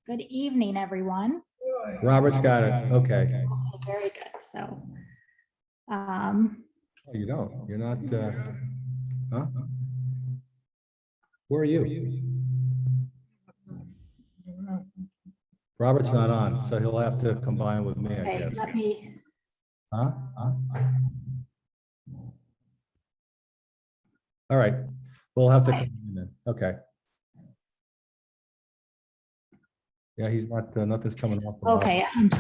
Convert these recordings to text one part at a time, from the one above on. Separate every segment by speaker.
Speaker 1: Good evening, everyone.
Speaker 2: Robert's got it. Okay.
Speaker 1: Very good. So,
Speaker 2: Oh, you don't. You're not. Huh? Where are you? Robert's not on, so he'll have to combine with me, I
Speaker 1: okay,
Speaker 2: guess.
Speaker 1: let me.
Speaker 2: Huh? All right. We'll have to
Speaker 1: Okay.
Speaker 2: combine then. Okay. Yeah, he's not. Nothing's coming off.
Speaker 1: Okay, I'm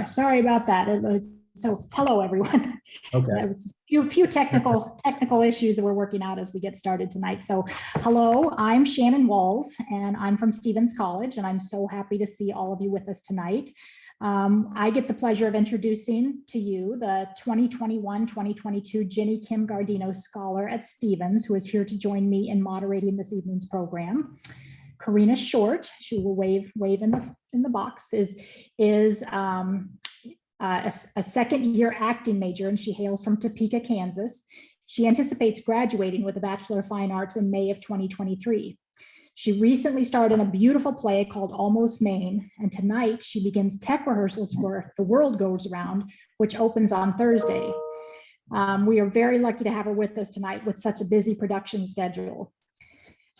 Speaker 1: sorry about that. It was so. Hello, everyone.
Speaker 2: Okay.
Speaker 1: It's a few technical issues that we're working out as we get started tonight. So, hello, I'm Shannon Walls, and I'm from Stevens College, and I'm so happy to see all of you with us tonight. I get the pleasure of introducing to you the 2021-2022 Jenny Kim Gardino Scholar at Stevens, who is here to join me in moderating this evening's program. Karina Short, she will wave in the box, is a second-year acting major, and she hails from Topeka, Kansas. She anticipates graduating with a Bachelor of Fine Arts in May of 2023. She recently starred in a beautiful play called Almost Maine, and tonight she begins tech rehearsals for The World Goes Round, which opens on Thursday. We are very lucky to have her with us tonight with such a busy production schedule.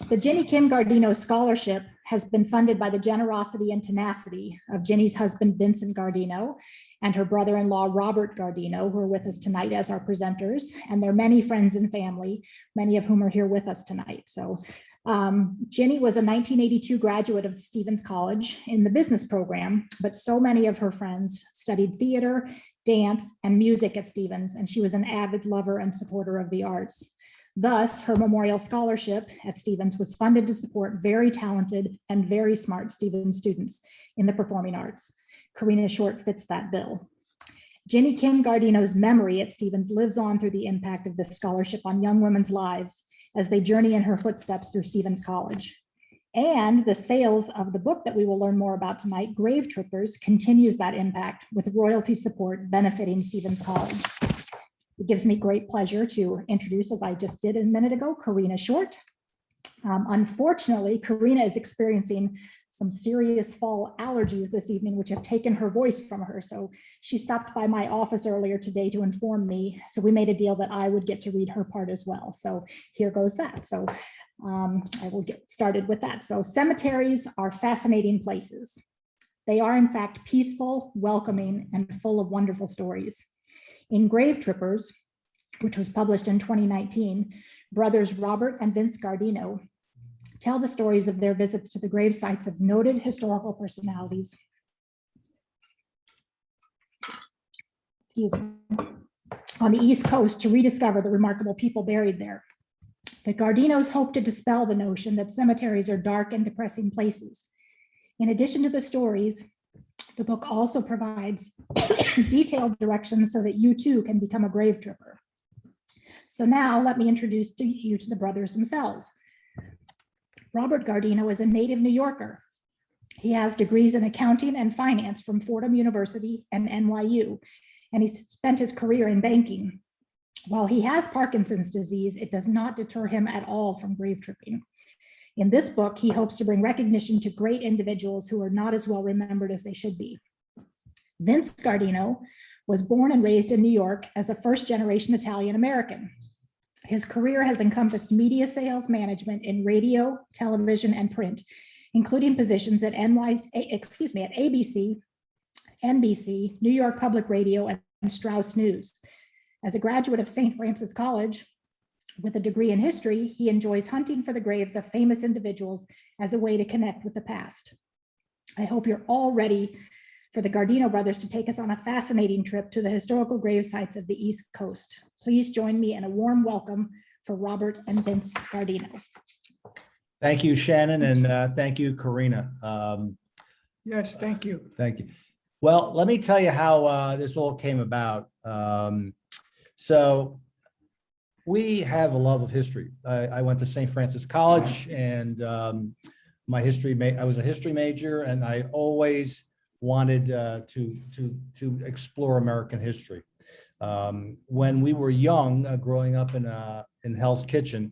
Speaker 1: The Jenny Kim Gardino Scholarship has been funded by the generosity and tenacity of Jenny's husband, Vincent Gardino, and her brother-in-law, Robert Gardino, who are with us tonight as our presenters, and their many friends and family, many of whom are here with us tonight. So Jenny was a 1982 graduate of Stevens College in the business program, but so many of her friends studied theater, dance, and music at Stevens, and she was an avid lover and supporter of the arts. Thus, her memorial scholarship at Stevens was funded to support very talented and very smart Stevens students in the performing arts. Karina Short fits that bill. Jenny Kim Gardino's memory at Stevens lives on through the impact of this scholarship on young women's lives as they journey in her footsteps through Stevens College. And the sales of the book that we will learn more about tonight, Grave Trippers, continues that impact with royalty support benefiting Stevens College. It gives me great pleasure to introduce, as I just did a minute ago, Karina Short. Unfortunately, Karina is experiencing some serious fall allergies this evening, which have taken her voice from her. So she stopped by my office earlier today to inform me. So we made a deal that I would get to read her part as well. So here goes that. So I will get started with that. So cemeteries are fascinating places. They are in fact peaceful, welcoming, and full of wonderful stories. In Grave Trippers, which was published in 2019, brothers Robert and Vince Gardino tell the stories of their visits to the grave sites of noted historical personalities. Excuse me. On the East Coast to rediscover the remarkable people buried there. The Gardinos hope to dispel the notion that cemeteries are dark and depressing places. In addition to the stories, the book also provides detailed directions so that you too can become a grave tripper. So now let me introduce you to the brothers themselves. Robert Gardino is a native New Yorker. He has degrees in accounting and finance from Fordham University and NYU, and he's spent his career in banking. While he has Parkinson's disease, it does not deter him at all from grave tripping. In this book, he hopes to bring recognition to great individuals who are not as well remembered as they should be. Vince Gardino was born and raised in New York as a first-generation Italian-American. His career has encompassed media sales management in radio, television, and print, including positions at ABC, NBC, New York Public Radio, and Strauss News. As a graduate of St. Francis College, with a degree in history, he enjoys hunting for the graves of famous individuals as a way to connect with the past. I hope you're all ready for the Gardino brothers to take us on a fascinating trip to the historical grave sites of the East Coast. Please join me in a warm welcome for Robert and Vince Gardino.
Speaker 2: Thank you, Shannon, and thank you, Karina.
Speaker 3: Yes, thank you.
Speaker 2: Thank you. Well, let me tell you how this all came about. So we have a love of history. I went to St. Francis College, and I was a history major, and I always wanted to explore American history. When we were young, growing up in Hell's Kitchen,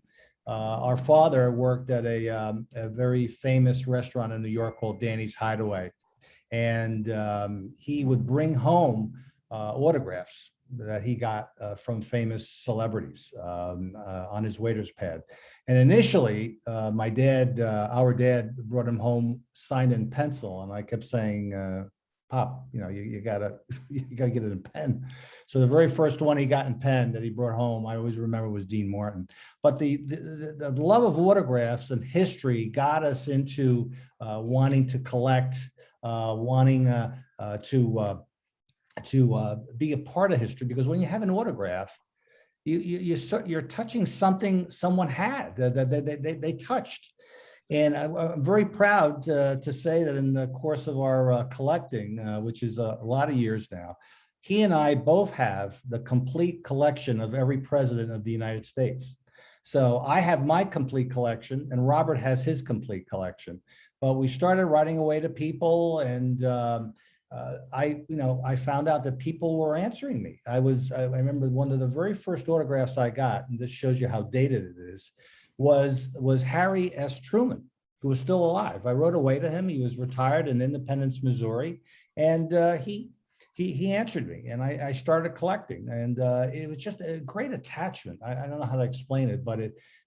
Speaker 2: Our father worked at a very famous restaurant in New York called Danny's Hideaway. And he would bring home autographs that he got from famous celebrities on his waiter's pad. And initially, our dad brought him home signed in pencil. And I kept saying, Pop, you gotta get it in pen. So the very first one he got in pen that he brought home, I always remember, was Dean Martin. But the love of autographs and history got us into wanting to collect, wanting to be a part of history, because when you have an autograph, you're touching something someone had that they touched. And I'm very proud to say that in the course of our collecting, which is a lot of years now, he and I both have the complete collection of every president of the United States. So I have my complete collection and Robert has his complete collection. But we started writing away to people, and I found out that people were answering me. I remember one of the very first autographs I got, and this shows you how dated it is, was Harry S. Truman, who was still alive. I wrote away to him. He was retired in Independence, Missouri, and he answered me, and I started collecting, and it was just a great attachment. I don't know how to explain it, but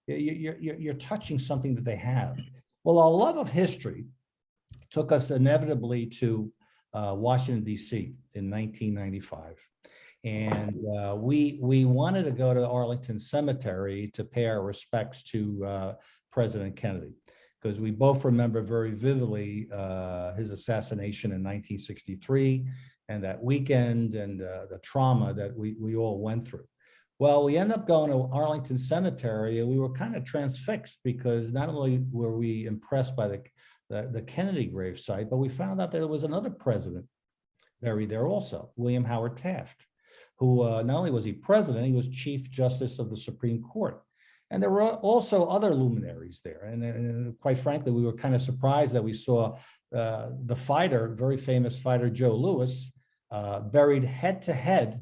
Speaker 2: you're touching something that they have. Well, our love of history took us inevitably to Washington, D.C. in 1995. And we wanted to go to Arlington Cemetery to pay our respects to President Kennedy, because we both remember very vividly his assassination in 1963 and that weekend and the trauma that we all went through. Well, we ended up going to Arlington Cemetery, and we were kind of transfixed, because not only were we impressed by the Kennedy gravesite, but we found out that there was another president buried there also, William Howard Taft, who not only was he president, he was Chief Justice of the Supreme Court. And there were also other luminaries there. And quite frankly, we were kind of surprised that we saw the fighter, very famous fighter, Joe Louis, buried head to head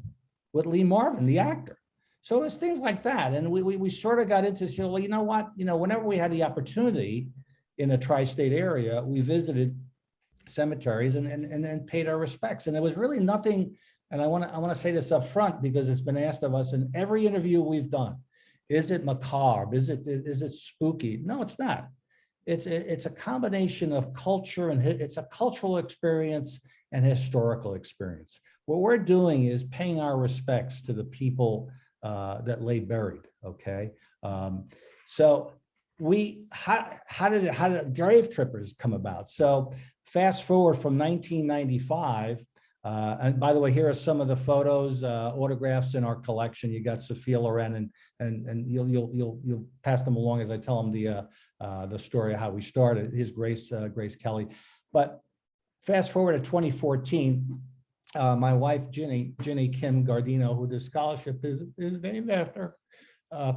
Speaker 2: with Lee Marvin, the actor. So it was things like that. And we sort of got into, well, you know what, whenever we had the opportunity in the tri-state area, we visited cemeteries and paid our respects. And there was really nothing, and I want to say this up front, because it's been asked of us in every interview we've done. Is it macabre? Is it spooky? No, it's not. It's a combination of culture, and it's a cultural experience and historical experience. What we're doing is paying our respects to the people that lay buried. Okay, so how did grave trippers come about? So fast forward from 1995. And by the way, here are some of the photos, autographs in our collection. You got Sophia Loren, and you'll pass them along as I tell them the story of how we started. His Grace Kelly. But fast forward to 2014, my wife Ginny Kim Gardino, who the scholarship is named after,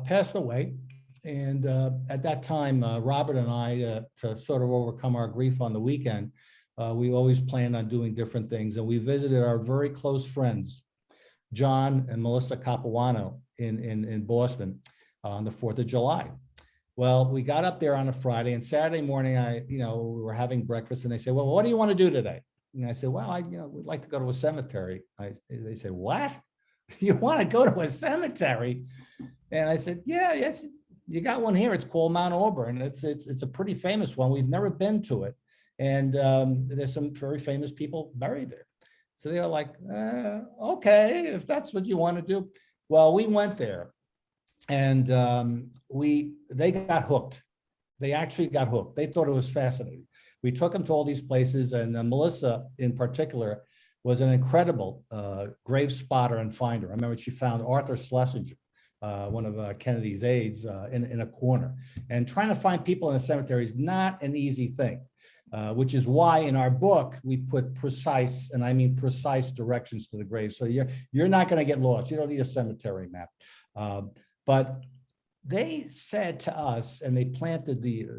Speaker 2: passed away. And at that time, Robert and I, to sort of overcome our grief on the weekend, we always planned on doing different things. And we visited our very close friends, John and Melissa Capuano in Boston on the 4th of July. Well, we got up there on a Friday, and Saturday morning, we were having breakfast, and they said, well, what do you want to do today? And I said, well, we'd like to go to a cemetery. They said, what? You want to go to a cemetery? And I said, yes, you got one here. It's called Mount Auburn. It's a pretty famous one. We've never been to it. And there's some very famous people buried there. So they were like, okay, if that's what you want to do. Well, we went there, and they got hooked. They actually got hooked. They thought it was fascinating. We took them to all these places, and Melissa in particular was an incredible grave spotter and finder. I remember she found Arthur Schlesinger, one of Kennedy's aides, in a corner. And trying to find people in a cemetery is not an easy thing. Which is why in our book we put precise, and I mean precise, directions to the grave. So you're not going to get lost. You don't need a cemetery map. But they said to us, and they planted the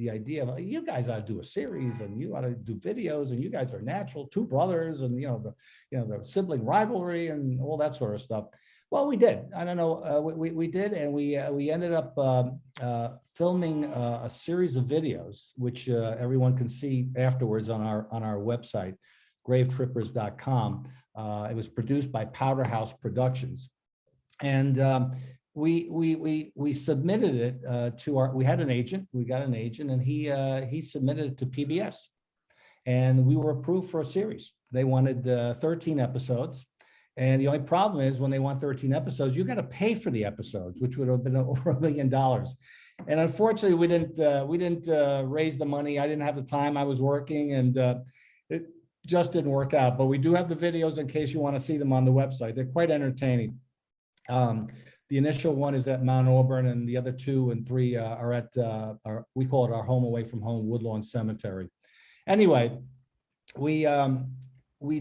Speaker 2: idea of, you guys ought to do a series, and you ought to do videos, and you guys are natural, two brothers, and the sibling rivalry and all that sort of stuff. Well, we did. I don't know. We did, and we ended up filming a series of videos, which everyone can see afterwards on our website, gravetrippers.com. It was produced by Powderhouse Productions, and we submitted it to our. We had an agent. We got an agent, and he submitted it to PBS, and we were approved for a series. They wanted 13 episodes. And the only problem is when they want 13 episodes, you got to pay for the episodes, which would have been over $1 million. And unfortunately, we didn't raise the money. I didn't have the time. I was working, and it just didn't work out. But we do have the videos in case you want to see them on the website. They're quite entertaining. The initial one is at Mount Auburn, and the other 2 and 3 are at we call it our home away from home, Woodlawn Cemetery. Anyway, we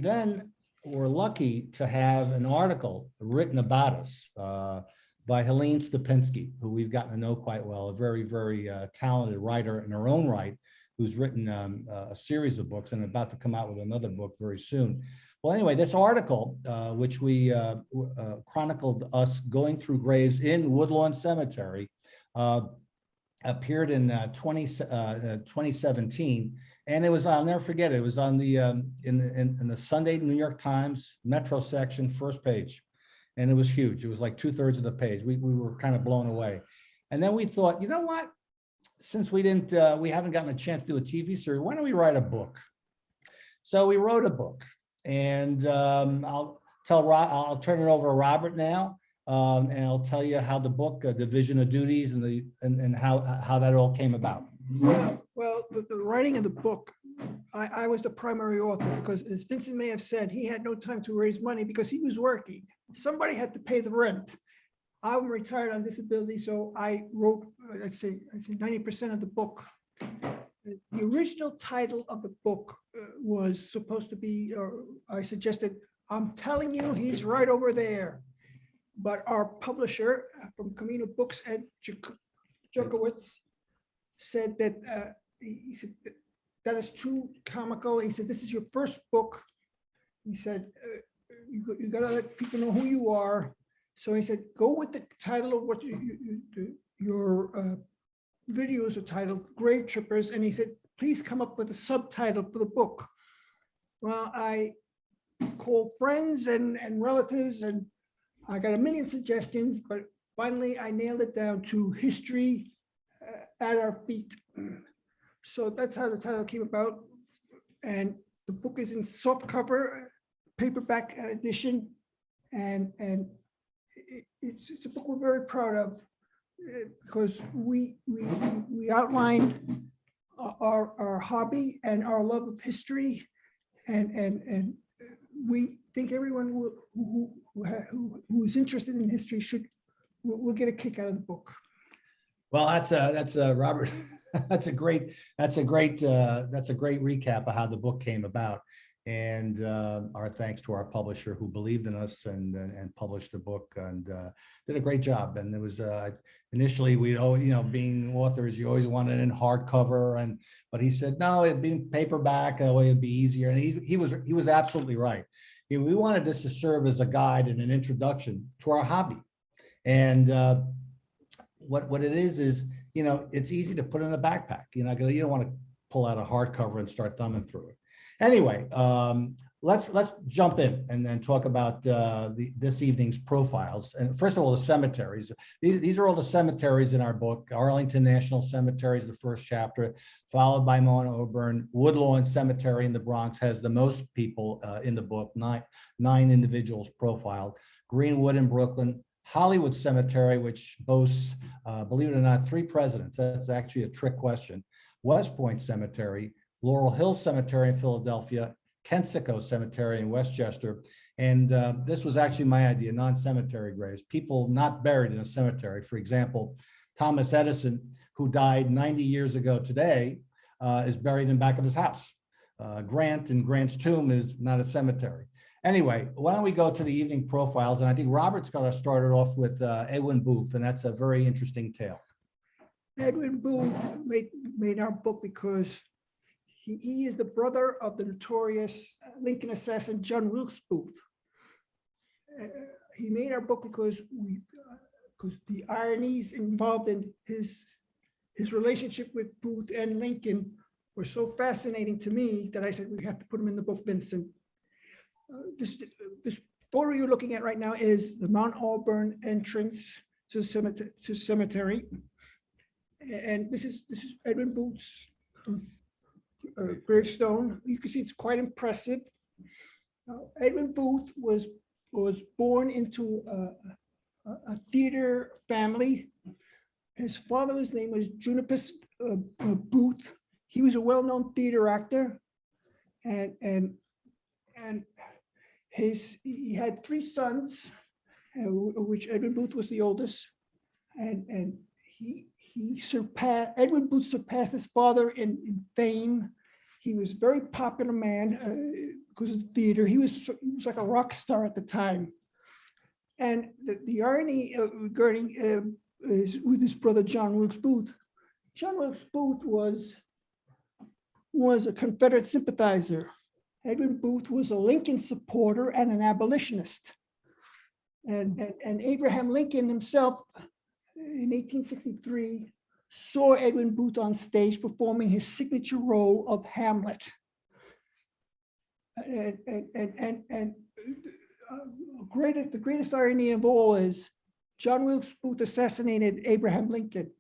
Speaker 2: then were lucky to have an article written about us by Helene Stupinski, who we've gotten to know quite well, a very, very talented writer in her own right, who's written a series of books and about to come out with another book very soon. Well, anyway, this article, which we chronicled us going through graves in Woodlawn Cemetery, appeared in 2017. And it was, I'll never forget it, it was on the in the Sunday New York Times Metro section, first page. And it was huge. It was like 2/3 of the page. We were kind of blown away. And then we thought, you know what? Since we haven't gotten a chance to do a TV series, why don't we write a book? So we wrote a book, and I'll turn it over to Robert now, and I'll tell you how the book, Division of Duties, and how that all came about.
Speaker 3: Well, the writing of the book, I was the primary author because, as Vincent may have said, he had no time to raise money because he was working. Somebody had to pay the rent. I'm retired on disability, so I wrote, I'd say 90% of the book. The original title of the book was supposed to be, or I suggested, I'm telling you, he's right over there. But our publisher from Camino Books, Ed Jokowitz, said that he said that is too comical. He said, this is your first book. He said, you got to let people know who you are. So he said, go with the title of what your videos are titled, Grave Trippers. And he said, please come up with a subtitle for the book. Well, I called friends and relatives, and I got a million suggestions, but finally I nailed it down to History at Our Feet. So that's how the title came about. And the book is in softcover, paperback edition, and it's a book we're very proud of because we outlined our hobby and our love of history, and we think everyone who is interested in history will get a kick out of the book.
Speaker 2: Well, that's Robert. That's a great recap of how the book came about, and our thanks to our publisher who believed in us and published the book and did a great job. And it was initially being authors, you always wanted it in hardcover, but he said no, it'd be paperback, that way it'd be easier. And he was absolutely right. We wanted this to serve as a guide and an introduction to our hobby, and what it is it's easy to put in a backpack. You don't want to pull out a hardcover and start thumbing through it. Anyway, let's jump in and then talk about this evening's profiles. And first of all, the cemeteries. These are all the cemeteries in our book. Arlington National Cemetery is the first chapter, followed by Mount Auburn. Woodlawn Cemetery in the Bronx has the most people in the book, nine individuals profiled. Greenwood in Brooklyn. Hollywood Cemetery, which boasts, believe it or not, 3 presidents. That's actually a trick question. West Point Cemetery, Laurel Hill Cemetery in Philadelphia, Kensico Cemetery in Westchester. And this was actually my idea, non-cemetery graves, people not buried in a cemetery. For example, Thomas Edison, who died 90 years ago today, is buried in the back of his house. Grant and Grant's tomb is not a cemetery. Anyway, why don't we go to the evening profiles? And I think Robert's going to start it off with Edwin Booth, and that's a very interesting tale.
Speaker 3: Edwin Booth made our book because he is the brother of the notorious Lincoln assassin, John Wilkes Booth. he made our book because the ironies involved in his relationship with Booth and Lincoln were so fascinating to me that I said, we have to put him in the book, Vincent. This photo you're looking at right now is the Mount Auburn entrance to cemetery. And this is Edwin Booth's gravestone. You can see it's quite impressive. Edwin Booth was born into a theater family. His father's name was Junipus Booth. He was a well-known theater actor, and he had 3 sons, which Edwin Booth was the oldest, and Edwin Booth surpassed his father in fame. He was a very popular man because of the theater. He was like a rock star at the time. And the irony regarding is with his brother John Wilkes Booth. John Wilkes Booth was a Confederate sympathizer. Edwin Booth was a Lincoln supporter and an abolitionist. And Abraham Lincoln himself, in 1863, saw Edwin Booth on stage performing his signature role of Hamlet. The greatest irony of all is John Wilkes Booth assassinated Abraham Lincoln.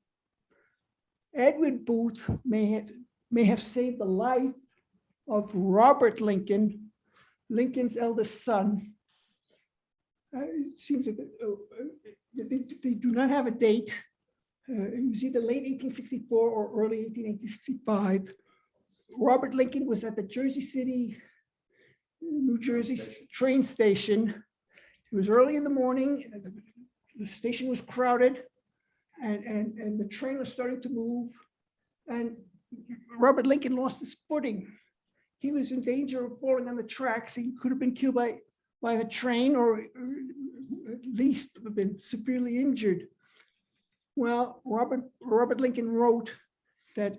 Speaker 3: Edwin Booth may have saved the life of Robert Lincoln, Lincoln's eldest son. It seems that they do not have a date. It was either late 1864 or early 1865. Robert Lincoln was at the Jersey City, New Jersey train station. It was early in the morning. The station was crowded, and the train was starting to move. And Robert Lincoln lost his footing. He was in danger of falling on the tracks. He could have been killed by the train, or at least have been severely injured. Well, Robert Lincoln wrote that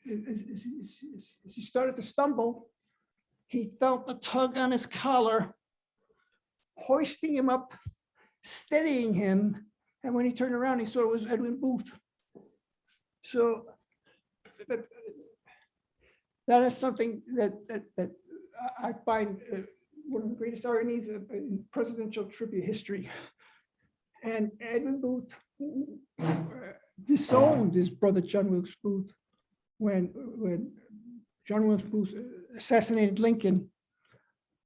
Speaker 3: as he started to stumble, he felt a tug on his collar, hoisting him up, steadying him. And when he turned around, he saw it was Edwin Booth. So that is something that I find one of the greatest ironies in presidential trivia history. And Edwin Booth disowned his brother John Wilkes Booth when John Wilkes Booth assassinated Lincoln.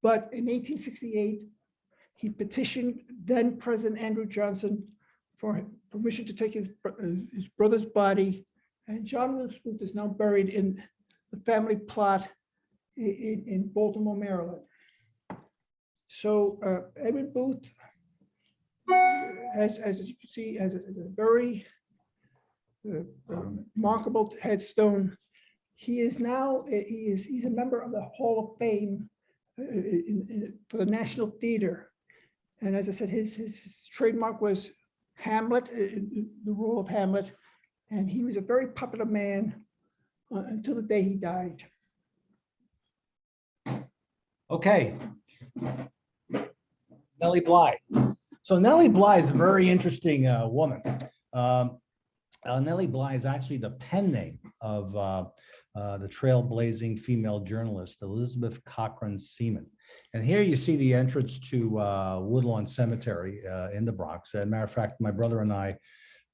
Speaker 3: But in 1868, he petitioned then President Andrew Johnson for permission to take his brother's body. And John Wilkes Booth is now buried in the family plot in Baltimore, Maryland. So Edwin Booth, as you can see, has a very remarkable headstone. He is now he's a member of the Hall of Fame for the National Theater. And as I said, his trademark was Hamlet, the role of Hamlet. And he was a very popular man until the day he died.
Speaker 2: Okay. Nellie Bly. So Nellie Bly is a very interesting woman. Nellie Bly is actually the pen name of the trailblazing female journalist, Elizabeth Cochran Seaman. And here you see the entrance to Woodlawn Cemetery in the Bronx. As a matter of fact, my brother and I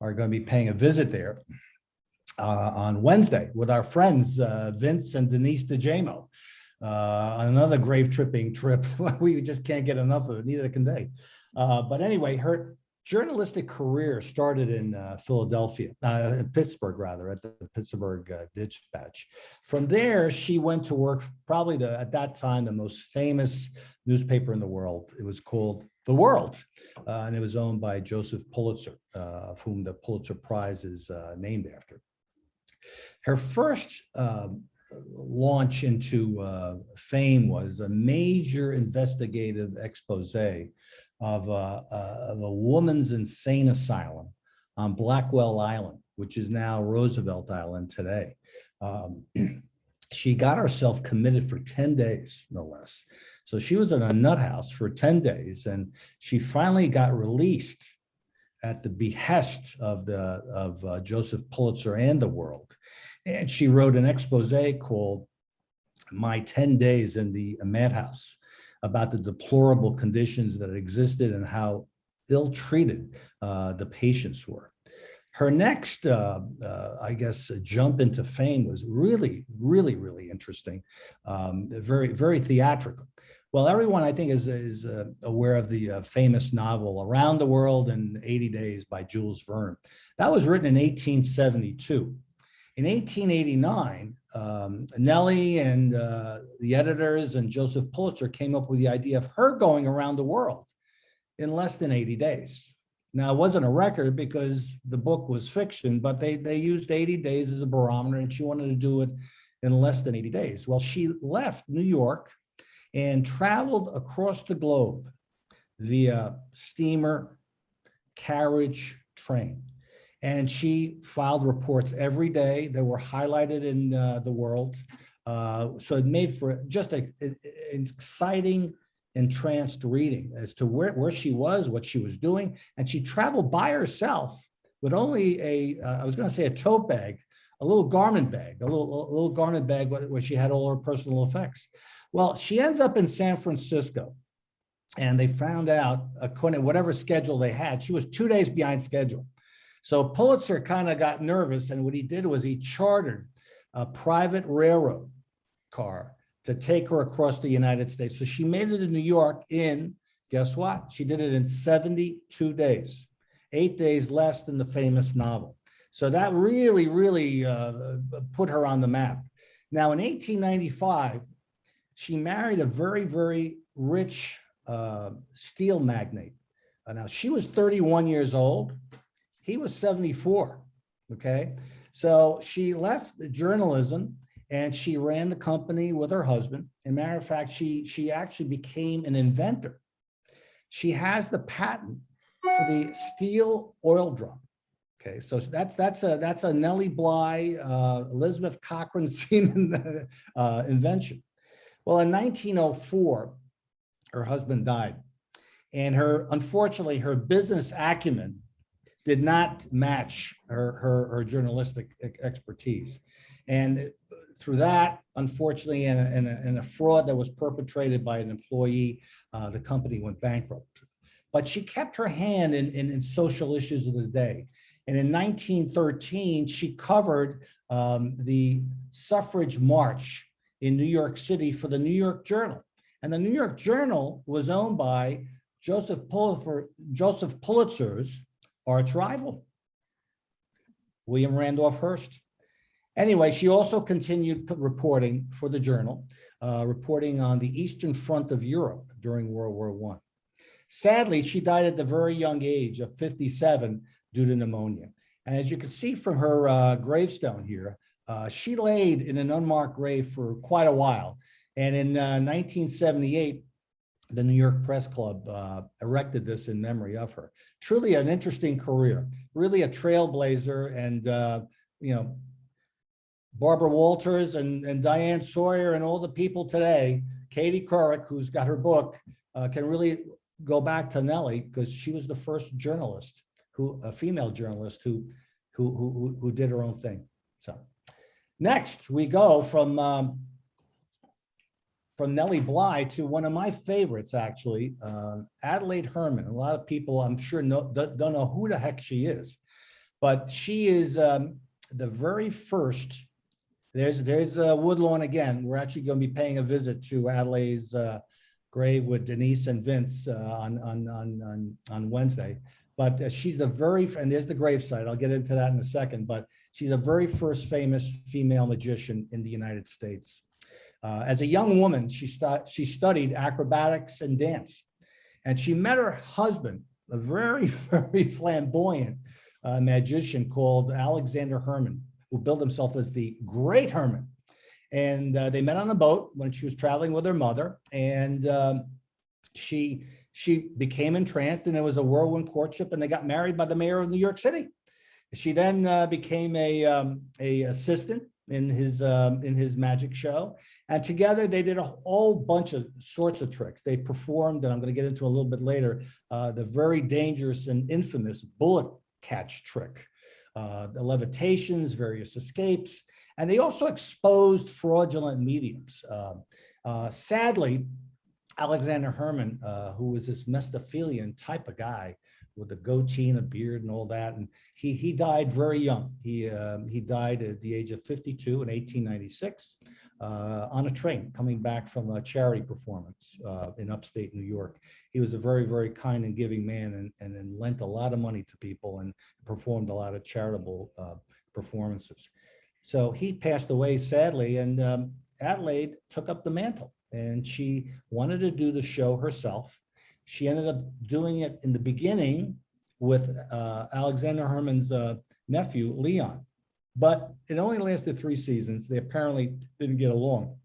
Speaker 2: are going to be paying a visit there on Wednesday with our friends, Vince and Denise DeJamo. Another grave tripping trip. We just can't get enough of it, neither can they. But anyway, her journalistic career started in Philadelphia, Pittsburgh rather, at the Pittsburgh Dispatch. From there, she went to work probably at that time, the most famous newspaper in the world. It was called The World, and it was owned by Joseph Pulitzer, of whom the Pulitzer Prize is named after. Her first launch into fame was a major investigative expose of a woman's insane asylum on Blackwell Island, which is now Roosevelt Island today. She got herself committed for 10 days, no less. So she was in a nut house for 10 days, and she finally got released at the behest of Joseph Pulitzer and the world. And she wrote an expose called My 10 Days in the Madhouse, about the deplorable conditions that existed and how ill-treated the patients were. Her next, I guess, jump into fame was really, really, really interesting, very, very theatrical. Well, everyone, I think, is aware of the famous novel Around the World in 80 Days by Jules Verne. That was written in 1872. In 1889, Nellie and the editors and Joseph Pulitzer came up with the idea of her going around the world in less than 80 days. Now, it wasn't a record because the book was fiction, but they used 80 days as a barometer, and she wanted to do it in less than 80 days. Well, she left New York and traveled across the globe via steamer, carriage, train. And she filed reports every day that were highlighted in the world. So it made for just an exciting, entranced reading as to where she was, what she was doing. And she traveled by herself with only I was going to say a tote bag, a little garment bag, a little garment bag where she had all her personal effects. Well, she ends up in San Francisco, and they found out, according to whatever schedule they had, she was 2 days behind schedule. So Pulitzer kind of got nervous, and what he did was he chartered a private railroad car to take her across the United States. So she made it to New York in, guess what? She did it in 72 days, 8 days less than the famous novel. So that really, really put her on the map. Now, in 1895, she married a very, very rich steel magnate. Now, she was 31 years old. He was 74, okay? So she left journalism and she ran the company with her husband. As a matter of fact, she actually became an inventor. She has the patent for the steel oil drum. Okay, so that's a Nellie Bly, Elizabeth Cochrane Seaman invention. Well, in 1904, her husband died, and unfortunately, her business acumen did not match her journalistic expertise. And through that, unfortunately, in a fraud that was perpetrated by an employee, the company went bankrupt. But she kept her hand in social issues of the day. And in 1913, she covered the suffrage march in New York City for the New York Journal. And the New York Journal was owned by Joseph Pulitzer's arch rival, William Randolph Hearst. Anyway, she also continued reporting for the Journal, reporting on the Eastern Front of Europe during World War I. Sadly, she died at the very young age of 57 due to pneumonia. And as you can see from her gravestone here, she laid in an unmarked grave for quite a while. And in 1978, the New York Press Club erected this in memory of her. Truly an interesting career, really a trailblazer. And, you know, Barbara Walters and Diane Sawyer and all the people today, Katie Couric, who's got her book, can really go back to Nellie, because she was the first journalist, a female journalist who did her own thing. So next we go from Nellie Bly to one of my favorites, actually, Adeline Herman. A lot of people, I'm sure, don't know who the heck she is, but she is the very first. There's Woodlawn again. We're actually going to be paying a visit to Adelaide's grave with Denise and Vince on Wednesday. But she's the and there's the gravesite. I'll get into that in a second. But she's the very first famous female magician in the United States. As a young woman, she studied acrobatics and dance, and she met her husband, a very, very flamboyant magician called Alexander Herman, who billed himself as the Great Herman. And they met on a boat when she was traveling with her mother, and she became entranced, and it was a whirlwind courtship, and they got married by the mayor of New York City. She then became a assistant in his magic show. And together they did a whole bunch of sorts of tricks. They performed, and I'm going to get into a little bit later, the very dangerous and infamous bullet catch trick, the levitations, various escapes, and they also exposed fraudulent mediums. Sadly, Alexander Herman, who was this Mephistophelian type of guy with a goatee and a beard and all that, and he died very young. He died at the age of 52 in 1896 on a train coming back from a charity performance in upstate New York. He was a very, very kind and giving man, and lent a lot of money to people and performed a lot of charitable performances. So he passed away sadly, and Adelaide took up the mantle, and she wanted to do the show herself. She ended up doing it in the beginning with Alexander Herman's nephew, Leon, but it only lasted 3 seasons. They apparently didn't get along.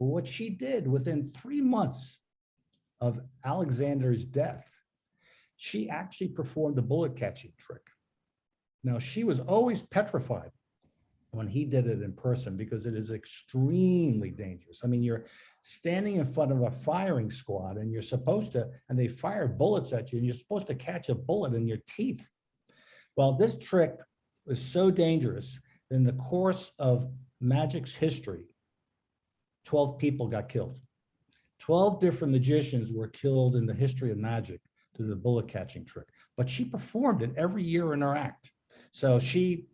Speaker 2: But what she did within 3 months of Alexander's death, she actually performed the bullet catching trick. Now, she was always petrified when he did it in person because it is extremely dangerous. I mean, you're standing in front of a firing squad and you're supposed to, and they fire bullets at you and you're supposed to catch a bullet in your teeth. Well, this trick was so dangerous. In the course of magic's history, 12 people got killed. 12 different magicians were killed in the history of magic through the bullet catching trick, but she performed it every year in her act. So she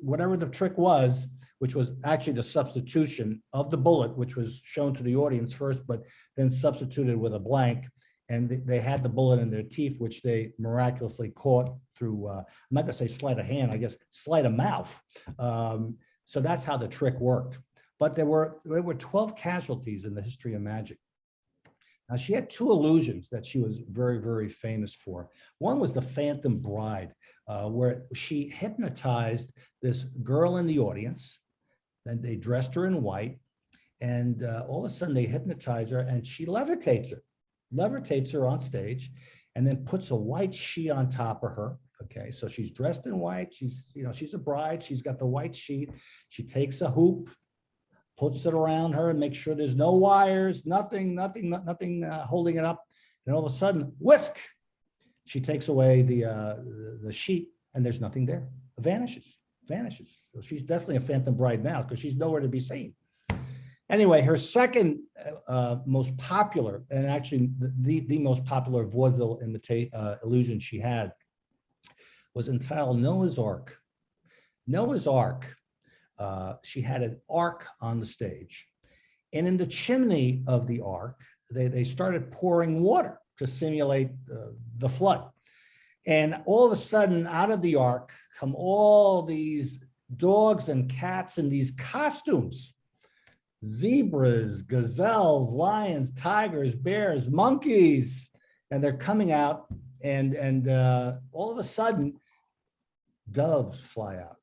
Speaker 2: whatever the trick was, which was actually the substitution of the bullet, which was shown to the audience first, but then substituted with a blank. And they had the bullet in their teeth, which they miraculously caught through, I'm not gonna say sleight of hand, I guess sleight of mouth. So that's how the trick worked. But there were 12 casualties in the history of magic. Now, she had 2 illusions that she was very, very famous for. One was the Phantom Bride, where she hypnotized this girl in the audience, and they dressed her in white, and all of a sudden they hypnotize her and she levitates her on stage, and then puts a white sheet on top of her. Okay, so she's dressed in white, she's a bride, she's got the white sheet, she takes a hoop, puts it around her and makes sure there's no wires, nothing holding it up. And all of a sudden, whisk, she takes away the sheet and there's nothing there. It vanishes. So she's definitely a Phantom Bride now because she's nowhere to be seen. Anyway, her second most popular, and actually the most popular vaudeville illusion she had was entitled Noah's Ark. Noah's Ark. She had an ark on the stage, and in the chimney of the ark, they started pouring water to simulate the flood. And all of a sudden, out of the ark come all these dogs and cats in these costumes: zebras, gazelles, lions, tigers, bears, monkeys, and they're coming out. And all of a sudden, doves fly out.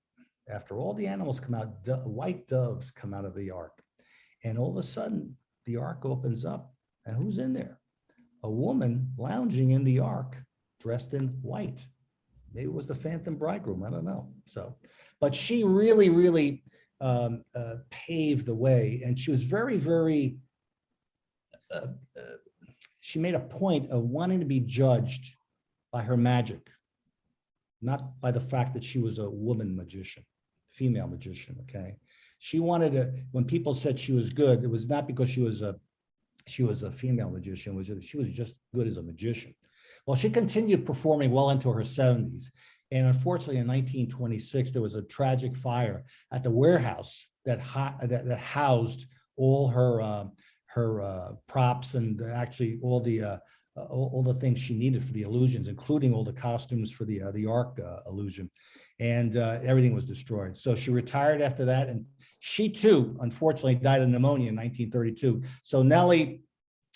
Speaker 2: After all the animals come out, white doves come out of the ark. And all of a sudden, the ark opens up. And who's in there? A woman lounging in the ark, dressed in white. Maybe it was the Phantom Bridegroom, I don't know. So, but she really, really paved the way. And she was very, very, she made a point of wanting to be judged by her magic, not by the fact that she was a woman magician. Female magician, okay? She wanted to, when people said she was good, it was not because she was a female magician, she was just good as a magician. Well, she continued performing well into her 70s. And unfortunately, in 1926, there was a tragic fire at the warehouse that housed all her props and actually all the things she needed for the illusions, including all the costumes for the ark illusion. And everything was destroyed. So she retired after that. And she too, unfortunately, died of pneumonia in 1932. So Nellie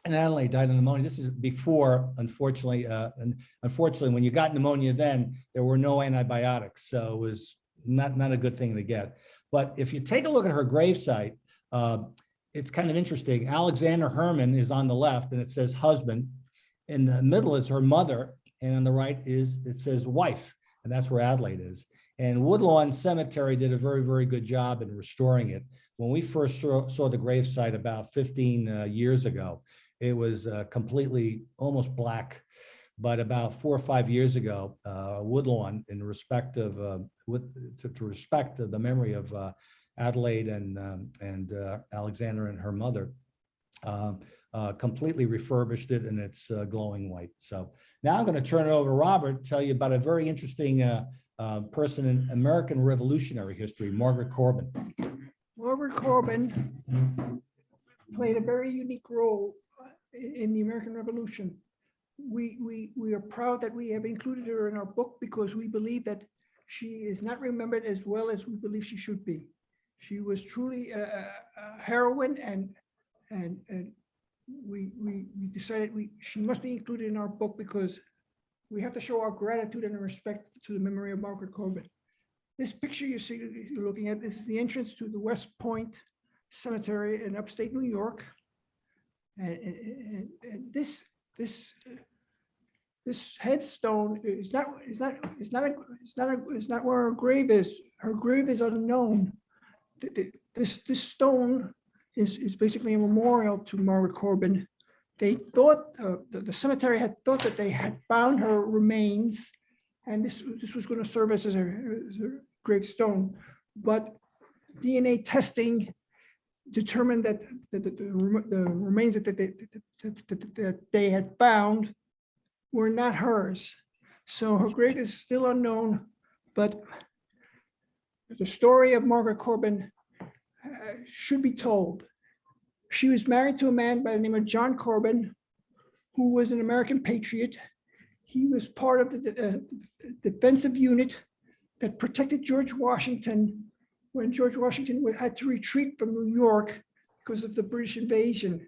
Speaker 2: and Adeline died of pneumonia. This is before, unfortunately, when you got pneumonia then, there were no antibiotics. So it was not a good thing to get. But if you take a look at her gravesite, it's kind of interesting. Alexander Herman is on the left and it says husband. In the middle is her mother. And on the right it says wife. And that's where Adelaide is. And Woodlawn Cemetery did a very, very good job in restoring it. When we first saw the gravesite about 15 years ago, it was completely almost black. But about 4 or 5 years ago, Woodlawn, in respect of to respect the memory of Adelaide and Alexander and her mother, completely refurbished it, and it's glowing white. So now I'm going to turn it over to Robert to tell you about a very interesting person in American Revolutionary history, Margaret Corbin.
Speaker 3: Margaret Corbin played a very unique role in the American Revolution. We are proud that we have included her in our book because we believe that she is not remembered as well as we believe she should be. She was truly a heroine, and we decided she must be included in our book because we have to show our gratitude and respect to the memory of Margaret Corbin. This picture you see, you're looking at, this is the entrance to the West Point Cemetery in upstate New York. And this headstone is not where her grave is. Her grave is unknown. This stone is basically a memorial to Margaret Corbin. They thought the cemetery had thought that they had found her remains, and this was going to serve as her gravestone. But DNA testing determined that the remains that they had found were not hers. So her grave is still unknown, but the story of Margaret Corbin should be told. She was married to a man by the name of John Corbin, who was an American patriot. He was part of the defensive unit that protected George Washington when George Washington had to retreat from New York because of the British invasion.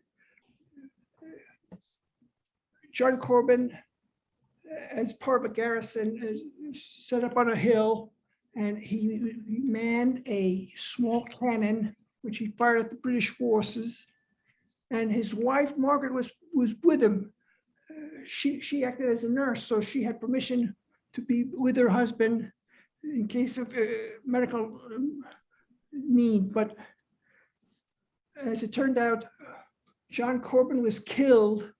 Speaker 3: John Corbin, as part of a garrison, is set up on a hill, and he manned a small cannon, which he fired at the British forces. And his wife, Margaret, was with him. She acted as a nurse, so she had permission to be with her husband in case of medical need. But as it turned out, John Corbin was killed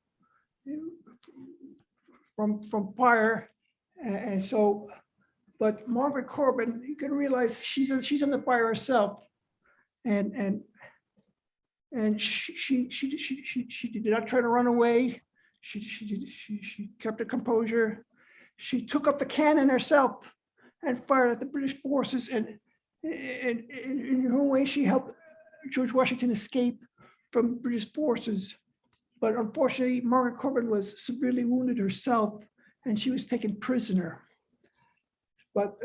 Speaker 3: from fire, and so. But Margaret Corbin, you can realize she's under fire herself, and she did not try to run away. She kept her composure. She took up the cannon herself and fired at the British forces, and in her way she helped George Washington escape from British forces. But unfortunately, Margaret Corbin was severely wounded herself, and she was taken prisoner. But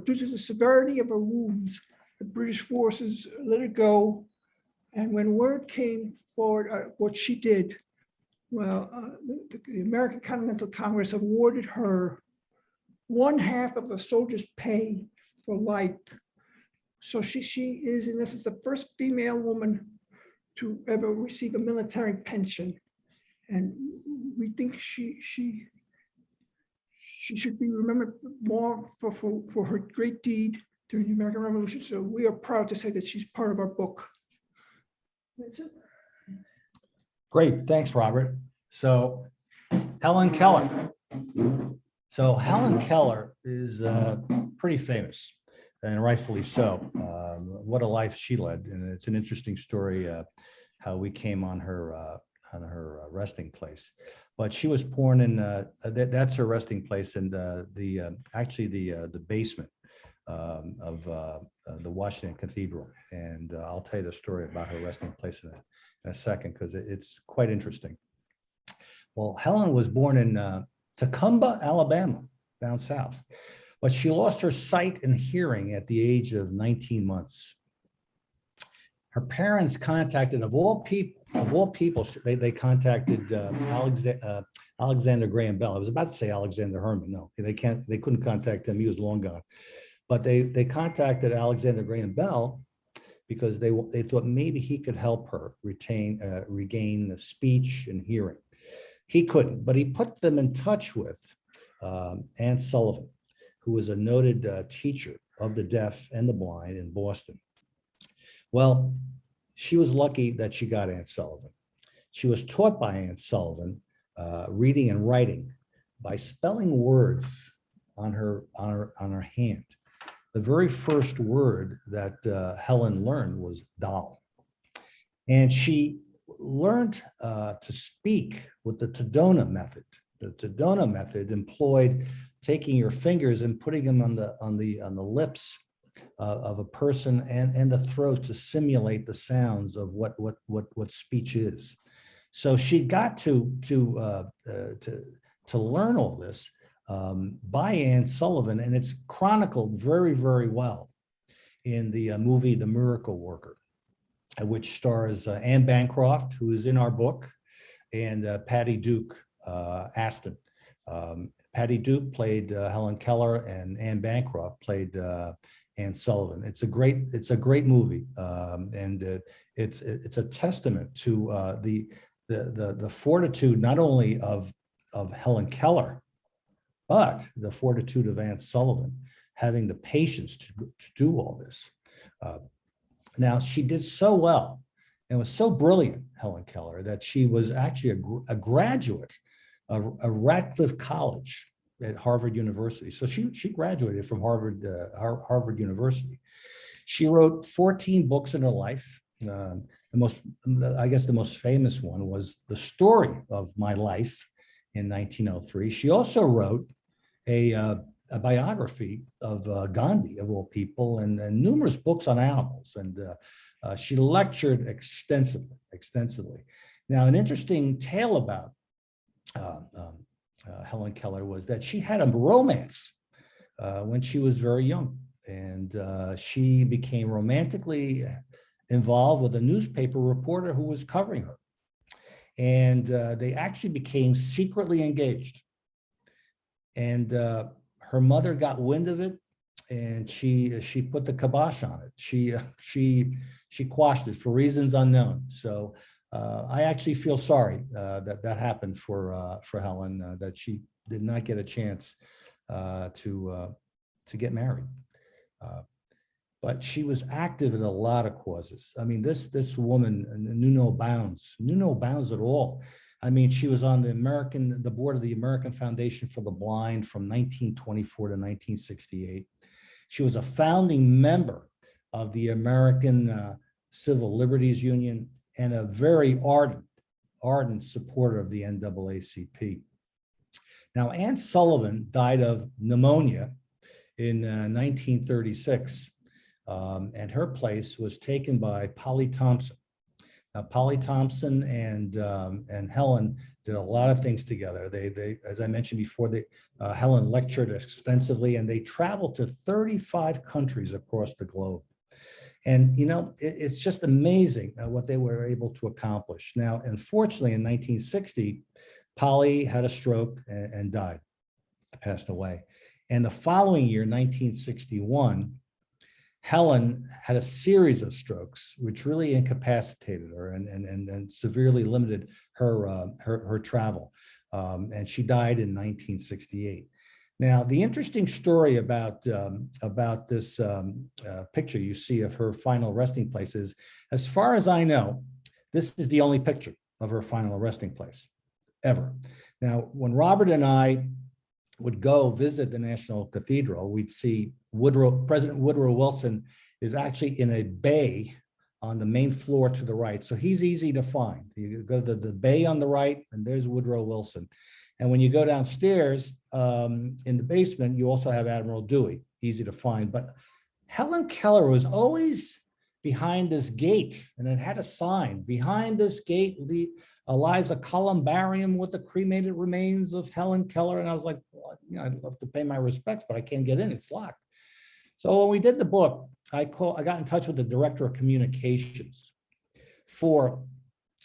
Speaker 3: due to the severity of her wounds, the British forces let her go. And when word came for what she did, well, the American Continental Congress awarded her 1/2 of a soldier's pay for life. So she is, in essence, the first female woman to ever receive a military pension. And we think she should be remembered more for her great deed during the American Revolution. So we are proud to say that she's part of our book. That's it.
Speaker 2: Great, thanks, Robert. So Helen Keller. So Helen Keller is pretty famous, and rightfully so. What a life she led, and it's an interesting story how we came on her resting place. But she was born in that's her resting place in actually the basement of the Washington Cathedral, and I'll tell you the story about her resting place in a second because it's quite interesting. Well, Helen was born in Tacumba, Alabama, down south, but she lost her sight and hearing at the age of 19 months. Her parents contacted, of all people, they contacted Alexander Graham Bell. I was about to say Alexander Herman. No, they couldn't contact him. He was long gone. But they contacted Alexander Graham Bell because they thought maybe he could help her regain the speech and hearing. He couldn't, but he put them in touch with Anne Sullivan, who was a noted teacher of the deaf and the blind in Boston. Well, she was lucky that she got Aunt Sullivan. She was taught by Aunt Sullivan reading and writing by spelling words on her hand. The very first word that Helen learned was doll. And she learned to speak with the Tadona method. The Tadona method employed taking your fingers and putting them on the lips of a person and the throat to simulate the sounds of what speech is. So she got to learn all this by Anne Sullivan, and it's chronicled very, very well in the movie The Miracle Worker, which stars Anne Bancroft, who is in our book, and Patty Duke Aston. Patty Duke played Helen Keller, and Anne Bancroft played Anne Sullivan. It's a great movie, and it's a testament to the fortitude not only of Helen Keller, but the fortitude of Anne Sullivan, having the patience to do all this. Now, she did so well and was so brilliant, Helen Keller, that she was actually a graduate of Radcliffe College at Harvard University. So she graduated from Harvard University. She wrote 14 books in her life. The most famous one was The Story of My Life in 1903. She also wrote a biography of Gandhi, of all people, and numerous books on animals. And she lectured extensively. Now, an interesting tale about Helen Keller was that she had a romance when she was very young, and she became romantically involved with a newspaper reporter who was covering her, and they actually became secretly engaged. And her mother got wind of it, and she put the kibosh on it. She quashed it for reasons unknown. So I actually feel sorry that happened for Helen, that she did not get a chance to get married. But she was active in a lot of causes. I mean, this woman knew no bounds at all. I mean, she was on the board of the American Foundation for the Blind from 1924 to 1968. She was a founding member of the American Civil Liberties Union and a very ardent supporter of the NAACP. Now, Anne Sullivan died of pneumonia in 1936. And her place was taken by Polly Thompson. Now, Polly Thompson and Helen did a lot of things together. They as I mentioned before, Helen lectured extensively, and they traveled to 35 countries across the globe. And it's just amazing what they were able to accomplish. Now, unfortunately, in 1960, Polly had a stroke and died, passed away. And the following year, 1961. Helen had a series of strokes, which really incapacitated her and severely limited her travel. And she died in 1968. Now, the interesting story about this picture you see of her final resting place is, as far as I know, this is the only picture of her final resting place ever. Now, when Robert and I would go visit the National Cathedral, we'd see President Woodrow Wilson is actually in a bay on the main floor to the right. So he's easy to find. You go to the bay on the right, and there's Woodrow Wilson. And when you go downstairs in the basement, you also have Admiral Dewey, easy to find. But Helen Keller was always behind this gate, and it had a sign, behind this gate lies a columbarium with the cremated remains of Helen Keller. And I was like, well, I'd love to pay my respects, but I can't get in, it's locked. So when we did the book, I got in touch with the director of communications for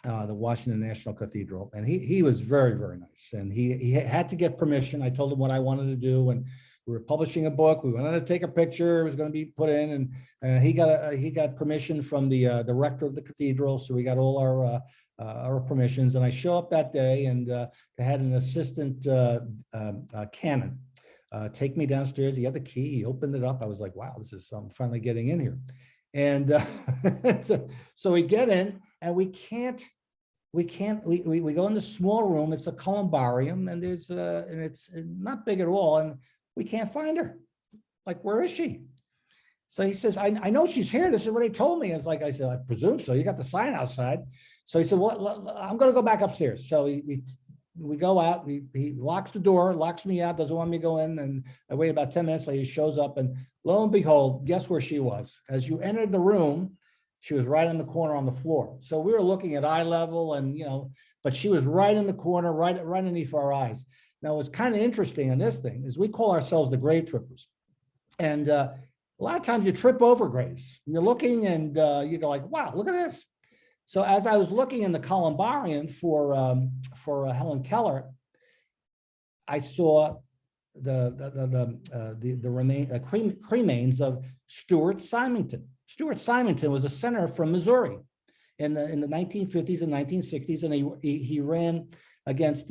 Speaker 2: the Washington National Cathedral. And he was very, very nice. And he had to get permission. I told him what I wanted to do. And we were publishing a book. We wanted to take a picture. It was going to be put in. And he got permission from the rector of the cathedral. So we got all our permissions. And I show up that day, and they had an assistant canon take me downstairs. He had the key. He opened it up. I was like, wow, this is finally getting in here. And so we get in, and we go in the small room. It's a columbarium, and and it's not big at all. And we can't find her. Like, where is she? So he says, I know she's here. This is what he told me. It's like, I said, I presume so. You got the sign outside. So he said, well, I'm going to go back upstairs. So we go out. He locks the door, locks me out, doesn't want me to go in. And I wait about 10 minutes later, he shows up, and lo and behold, guess where she was? As you entered the room, she was right in the corner on the floor. So we were looking at eye level, and, but she was right in the corner, right underneath our eyes. Now, what's kind of interesting in this thing is we call ourselves the grave trippers. And a lot of times you trip over graves. You're looking, and you go like, wow, look at this. So as I was looking in the columbarium for Helen Keller, I saw the cremains of Stuart Symington. Stuart Symington was a senator from Missouri in the 1950s and 1960s, and he ran against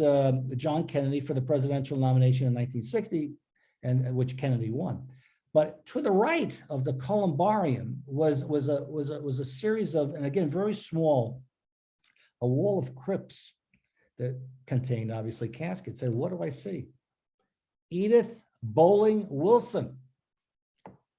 Speaker 2: John Kennedy for the presidential nomination in 1960, and which Kennedy won. But to the right of the columbarium was a series of, and again, very small, a wall of crypts that contained obviously caskets. And what do I see? Edith Bowling Wilson,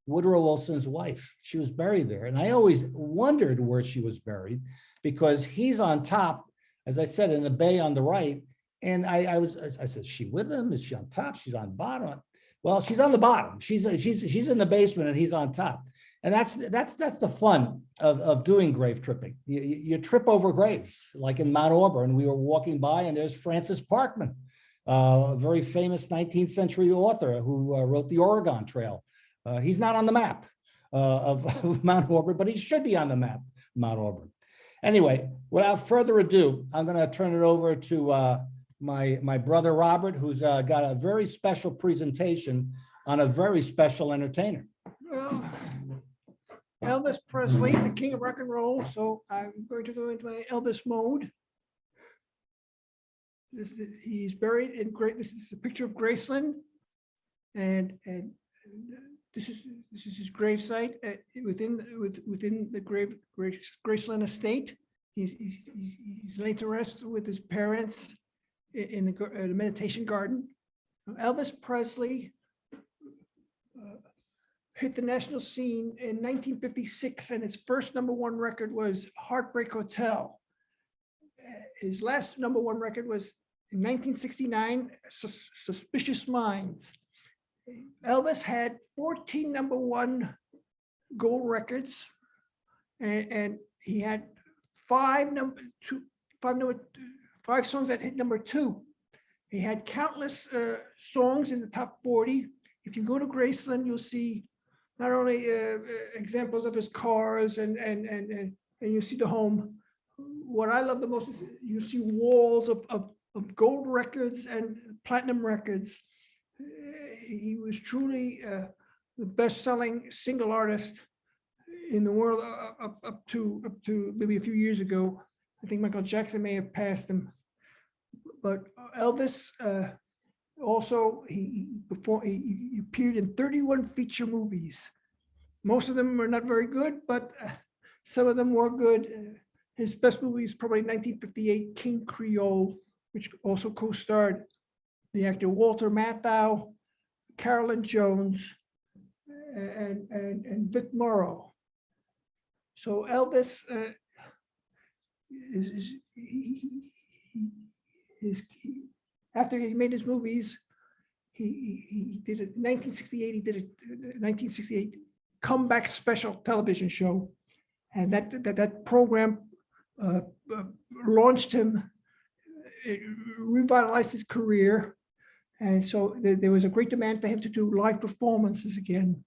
Speaker 2: Woodrow Wilson's wife. She was buried there. And I always wondered where she was buried, because he's on top, as I said, in the bay on the right. And I said, is she with him? Is she on top? She's on bottom. Well, she's on the bottom. She's in the basement, and he's on top. And that's the fun of doing grave tripping. You trip over graves, like in Mount Auburn. We were walking by, and there's Francis Parkman, a very famous 19th century author who wrote the Oregon Trail. He's not on the map of Mount Auburn, but he should be on the map, Mount Auburn. Anyway, without further ado, I'm going to turn it over to my brother Robert, who's got a very special presentation on a very special entertainer.
Speaker 3: Well, Elvis Presley, the king of rock and roll. So I'm going to go into my Elvis mode. He's buried in this is a picture of Graceland, and this is his gravesite within the Graceland estate. He's laid to rest with his parents in the meditation garden. Elvis Presley hit the national scene in 1956, and his first #1 record was Heartbreak Hotel. His last #1 record was in 1969, Suspicious Minds. Elvis had 14 #1 gold records, and he had five songs that hit #2. He had countless songs in the top 40. If you go to Graceland, you'll see not only examples of his cars and you see the home. What I love the most is you see walls of gold records and platinum records. He was truly the best-selling single artist in the world up to maybe a few years ago. I think Michael Jackson may have passed him, but Elvis also he appeared in 31 feature movies. Most of them were not very good, but some of them were good. His best movie is probably 1958 King Creole, which also co-starred the actor Walter Matthau, Carolyn Jones, and Vic Morrow. So Elvis after he made his movies, he did it in 1968. He did a 1968 comeback special television show, and that program launched him. It revitalized his career, and so there was a great demand for him to do live performances again.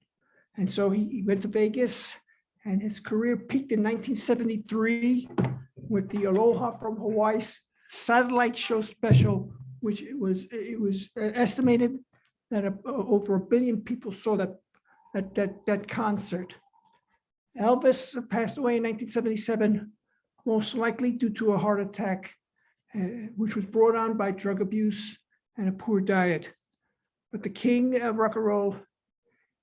Speaker 3: And so he went to Vegas, and his career peaked in 1973 with the Aloha from Hawaii satellite show special, which it was estimated that over 1 billion people saw that concert. Elvis passed away in 1977, most likely due to a heart attack, which was brought on by drug abuse and a poor diet. but the king of rock and roll,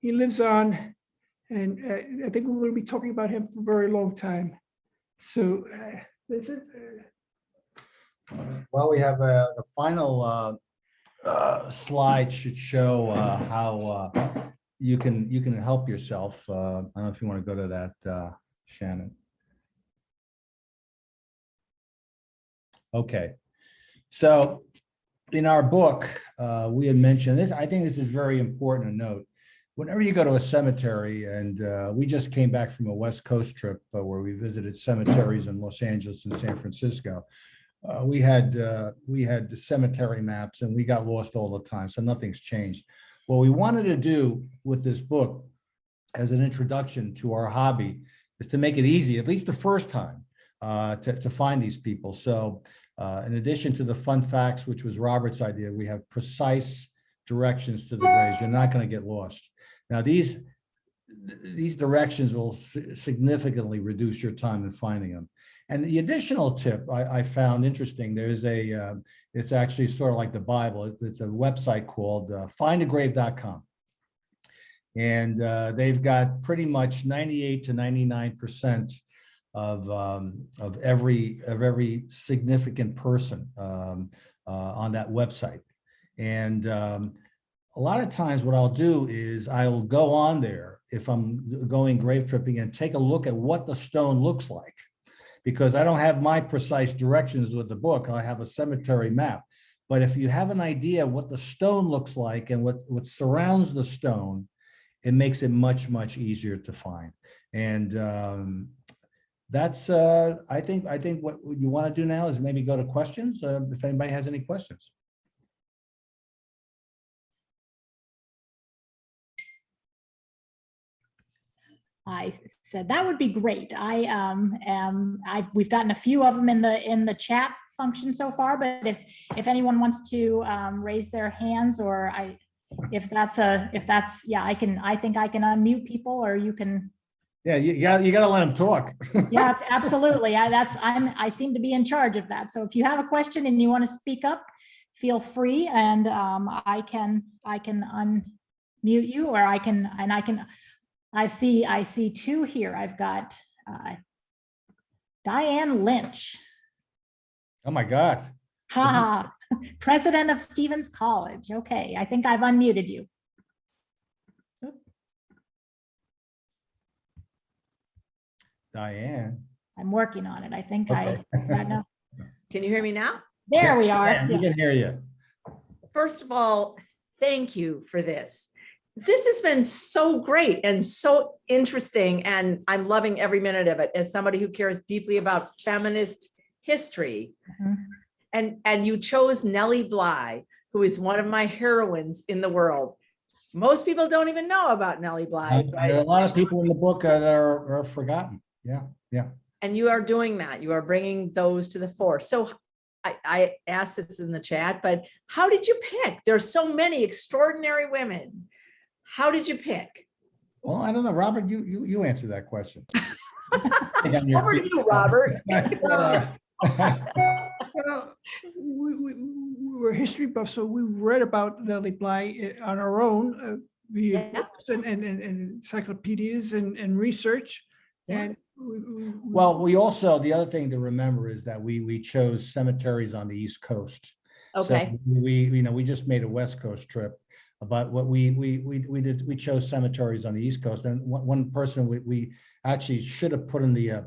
Speaker 3: he lives on. And I think we're going to be talking about him for a very long time. So that's it.
Speaker 2: Well, we have the final slide should show how you can help yourself. I don't know if you want to go to that, Shannon. Okay, so in our book, we had mentioned this. I think this is very important to note. Whenever you go to a cemetery, and we just came back from a West Coast trip where we visited cemeteries in Los Angeles and San Francisco. We had the cemetery maps, and we got lost all the time, so nothing's changed. What we wanted to do with this book as an introduction to our hobby is to make it easy, at least the first time, to find these people. So in addition to the fun facts, which was Robert's idea, we have precise directions to the graves. You're not going to get lost. Now, these directions will significantly reduce your time in finding them. And the additional tip I found interesting, there's it's actually sort of like the Bible. It's a website called findagrave.com. And they've got pretty much 98 to 99% of every significant person on that website. And a lot of times what I'll do is I'll go on there if I'm going grave tripping and take a look at what the stone looks like, because I don't have my precise directions with the book. I have a cemetery map. But if you have an idea what the stone looks like and what surrounds the stone, it makes it much, much easier to find. And that's I think what you want to do now is maybe go to questions, if anybody has any questions.
Speaker 1: I said that would be great. We've gotten a few of them in the chat function so far, but if anyone wants to raise their hands, or I think I can unmute people, or you can.
Speaker 2: Yeah, you got to let them talk.
Speaker 1: Yeah, absolutely. I seem to be in charge of that. So if you have a question and you want to speak up, feel free, and I can unmute you, or I can. I see two here. I've got Diane Lynch.
Speaker 2: Oh my God.
Speaker 1: Ha, president of Stevens College. Okay, I think I've unmuted you.
Speaker 2: Diane.
Speaker 1: I'm working on it. I think
Speaker 2: Okay.
Speaker 1: I know.
Speaker 4: Can you hear me now?
Speaker 1: There we are.
Speaker 2: Yeah, we can hear you.
Speaker 4: First of all, thank you for this. This has been so great and so interesting, and I'm loving every minute of it as somebody who cares deeply about feminist history.
Speaker 1: Mhm.
Speaker 4: And you chose Nellie Bly, who is one of my heroines in the world. Most people don't even know about Nellie Bly.
Speaker 2: There are a lot of people in the book that are forgotten. Yeah, yeah.
Speaker 4: And you are doing that. You are bringing those to the fore. So I asked this in the chat, but how did you pick? There's so many extraordinary women. How did you pick?
Speaker 2: Well, I don't know, Robert. You answer that question.
Speaker 4: Over to you, Robert.
Speaker 3: Well, we're history buffs, so we read about Nellie Bly on our own via
Speaker 4: Yeah.
Speaker 3: books and encyclopedias and research.
Speaker 2: Yeah.
Speaker 3: And
Speaker 2: Well, we also, the other thing to remember is that we chose cemeteries on the East Coast.
Speaker 4: Okay.
Speaker 2: So we just made a West Coast trip, but what we chose cemeteries on the East Coast. And one person we actually should have put in the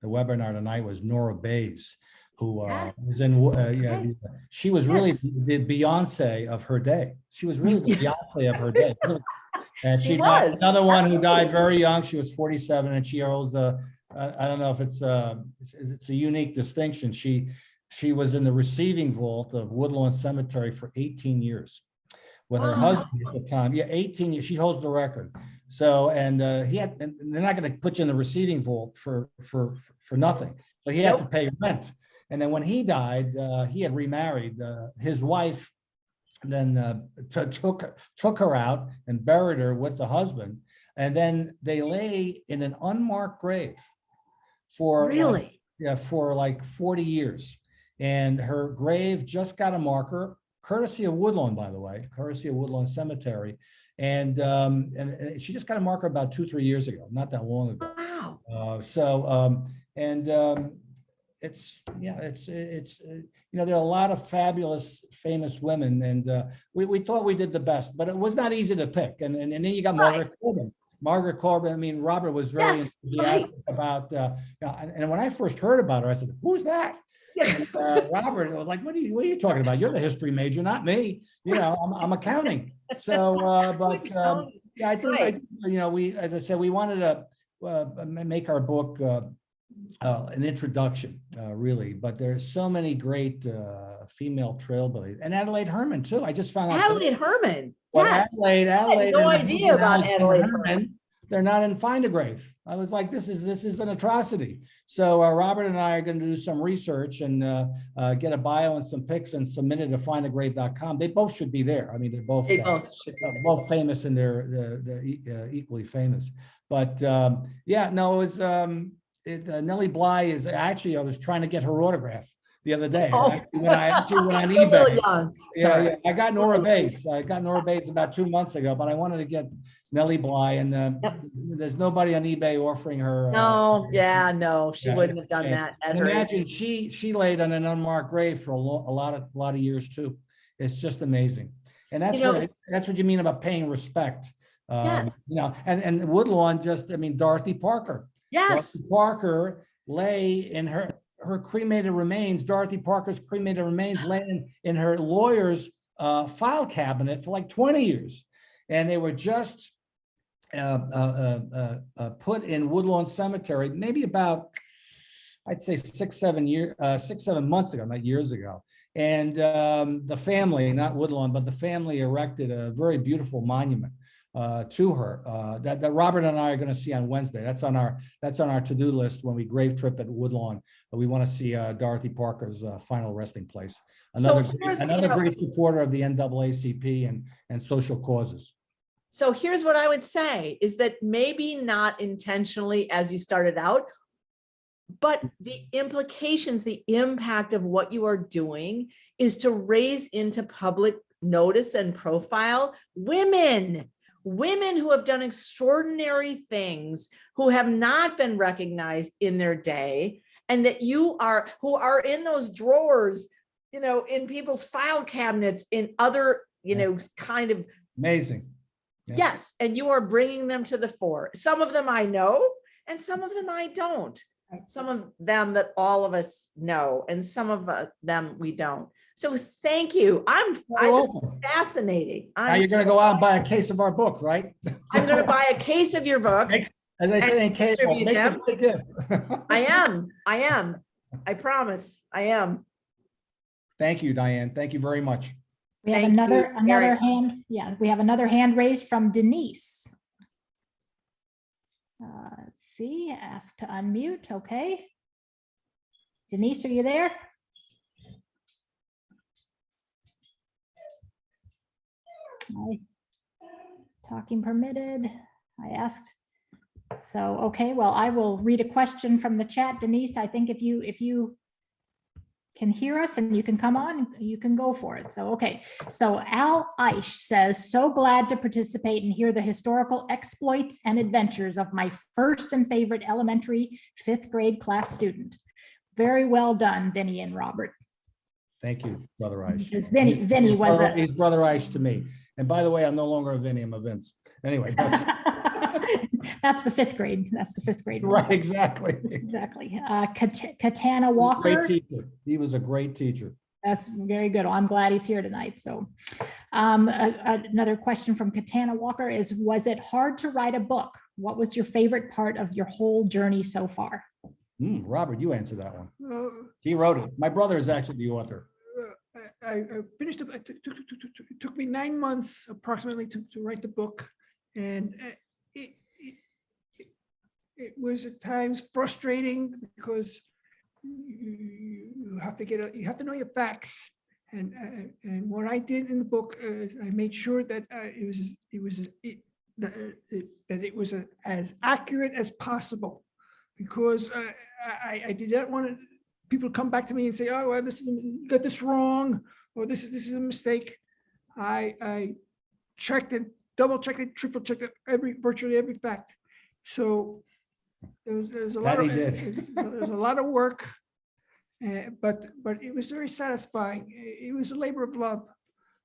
Speaker 2: webinar tonight was Nora Bays, who was in she was really the Beyonce of her day. She was really the Beyonce of her day. And she got another one who died very young. She was 47, and she holds I don't know if it's a unique distinction. She was in the receiving vault of Woodlawn Cemetery for 18 years with her husband at the time. Yeah, 18 years. She holds the record. So, and and they're not going to put you in the receiving vault for nothing. So he had to pay rent. And then when he died, he had remarried. His wife then took her out and buried her with the husband. And then they lay in an unmarked grave for for like 40 years. And her grave just got a marker courtesy of Woodlawn, by the way, courtesy of Woodlawn Cemetery. And she just got a marker about 2-3 years ago, not that long ago.
Speaker 4: Wow.
Speaker 2: It's there are a lot of fabulous, famous women, and we thought we did the best, but it was not easy to pick. And then you got Margaret Corbin. Margaret Corbin. I mean, Robert was very enthusiastic about. And when I first heard about her, I said, "Who's that?" And, Robert was like, what are you talking about? You're the history major, not me. I'm accounting. So, yeah, I think we, as I said, we wanted to make our book an introduction, really. But there's so many great female trailblazers, and Adeline Herman too. I just found out.
Speaker 4: Adeline Herman.
Speaker 2: Well,
Speaker 4: Yes.
Speaker 2: Adelaide,
Speaker 4: I had no
Speaker 2: and
Speaker 4: idea about
Speaker 2: Adeline
Speaker 4: Adeline Herman.
Speaker 2: They're not in Find a Grave. I was like, this is an atrocity. So Robert and I are going to do some research and get a bio and some pics and submit it to findagrave.com. They both should be there. I mean, they're both famous, and they're equally famous. But yeah, no, it was Nellie Bly is actually, I was trying to get her autograph the other day. When I actually went on eBay. Yeah, I got Nora Bates. I got Nora Bates about 2 months ago, but I wanted to get Nellie Bly, and there's nobody on eBay offering her.
Speaker 4: She wouldn't have done that.
Speaker 2: Imagine she laid on an unmarked grave for a lot of years too. It's just amazing, and that's what you mean about paying respect.
Speaker 4: Yes.
Speaker 2: And Woodlawn Dorothy Parker.
Speaker 4: Yes.
Speaker 2: Dorothy Parker lay in her cremated remains. Dorothy Parker's cremated remains lay in her lawyer's file cabinet for like 20 years, and they were just put in Woodlawn Cemetery maybe about, I'd say 6-7 months ago, not years ago. And the family, not Woodlawn, but the family erected a very beautiful monument to her that Robert and I are going to see on Wednesday. That's on our to-do list when we grave trip at Woodlawn. We want to see Dorothy Parker's final resting place. Another great supporter of the NAACP and social causes.
Speaker 4: So here's what I would say is that maybe not intentionally as you started out, but the implications, the impact of what you are doing is to raise into public notice and profile women who have done extraordinary things, who have not been recognized in their day, and that who are in those drawers, in people's file cabinets, in other, kind of
Speaker 2: amazing.
Speaker 4: Yes. And you are bringing them to the fore. Some of them I know, and some of them I don't. Some of them that all of us know, and some of them we don't. So thank you. I'm fascinating.
Speaker 2: Now you're going to go out and buy a case of our book, right?
Speaker 4: I'm going to buy a case of your books.
Speaker 2: As I say in case,
Speaker 4: I am. I promise. I am.
Speaker 2: Thank you, Diane. Thank you very much.
Speaker 1: We have another hand. Yeah, we have another hand raised from Denise. Let's see, ask to unmute. Okay. Denise, are you there? Hi. Talking permitted. I asked. So, okay, well, I will read a question from the chat. Denise, I think if you can hear us and you can come on, you can go for it. So, okay. So Al Aish says, so glad to participate and hear the historical exploits and adventures of my first and favorite elementary 5th grade class student. Very well done, Vinny and Robert.
Speaker 2: Thank you, Brother Aish.
Speaker 1: Vinny was
Speaker 2: he's Brother Aish to me. And by the way, I'm no longer a Vinny, I'm a Vince. Anyway.
Speaker 1: That's the 5th grade. That's the 5th grade.
Speaker 2: Right, exactly.
Speaker 1: Exactly. Katana Walker.
Speaker 2: Great teacher. He was a great teacher.
Speaker 1: That's very good. I'm glad he's here tonight. So another question from Katana Walker is, was it hard to write a book? What was your favorite part of your whole journey so far?
Speaker 2: Robert, you answer that one. He wrote it. My brother is actually the author.
Speaker 3: I finished it. It took me 9 months approximately to write the book. And it was at times frustrating because you have to know your facts. And what I did in the book, I made sure that it was as accurate as possible, because I did not want people to come back to me and say, oh, well, you got this wrong, oh, this is a mistake. I checked it, double checked it, triple checked it, virtually every fact. So there's a lot
Speaker 2: That
Speaker 3: of,
Speaker 2: he did.
Speaker 3: there's a lot of work, but it was very satisfying. It was a labor of love.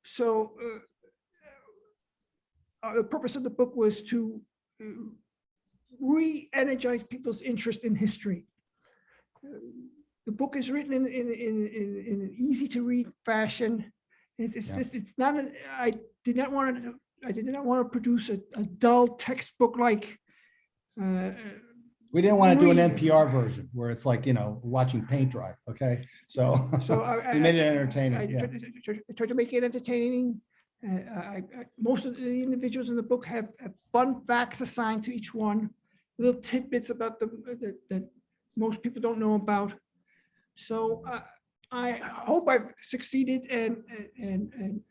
Speaker 3: So the purpose of the book was to re-energize people's interest in history. The book is written in an easy to read fashion. It's not. I did not want to produce a dull textbook like.
Speaker 2: We didn't want to do an NPR version where it's like, watching paint dry. Okay. So we made it entertaining. Yeah.
Speaker 3: I tried to make it entertaining. Most of the individuals in the book have fun facts assigned to each one, little tidbits about them that most people don't know about. So I hope I've succeeded, and